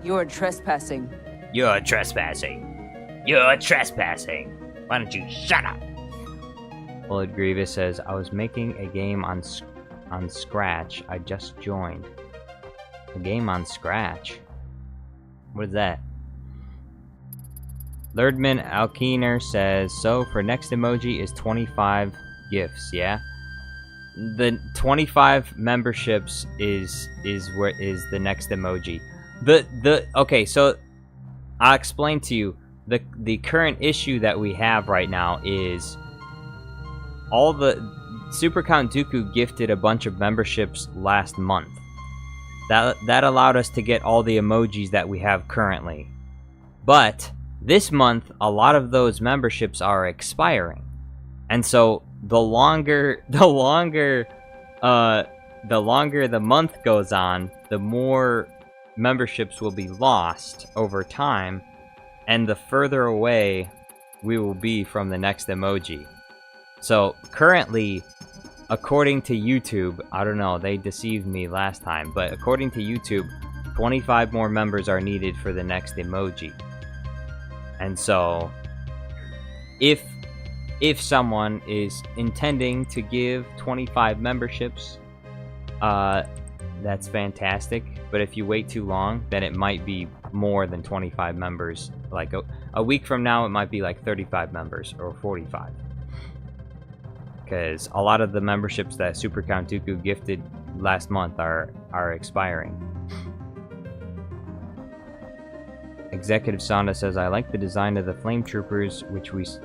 You're trespassing. You're trespassing. You're trespassing. Why don't you shut up? Bullet Grievous says, "I was making a game on Scratch. I just joined." A game on Scratch? What is that? Lerdman Alkeener says, "So for next emoji is 25 gifts, yeah?" The 25 memberships is the next emoji. Okay, so I'll explain to you. The current issue that we have right now is all the Super Count Dooku gifted a bunch of memberships last month. That allowed us to get all the emojis that we have currently. But this month, a lot of those memberships are expiring. And so the longer the month goes on, the more memberships will be lost over time, and the further away we will be from the next emoji. So currently, according to YouTube, I don't know, they deceived me last time, but according to YouTube, 25 more members are needed for the next emoji. And so, if someone is intending to give 25 memberships, that's fantastic. But if you wait too long, then it might be more than 25 members. Like a week from now, it might be like 35 members or 45. Because a lot of the memberships that Super Count Dooku gifted last month are expiring. Executive Sonda says, "I like the design of the Flame Troopers,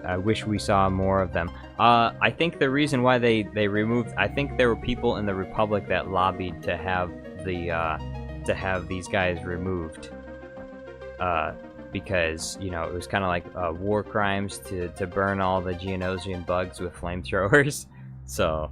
I wish we saw more of them." I think the reason why they removed, I think there were people in the Republic that lobbied to have these guys removed. Because, you know, it was kind of like war crimes to burn all the Geonosian bugs with flamethrowers. So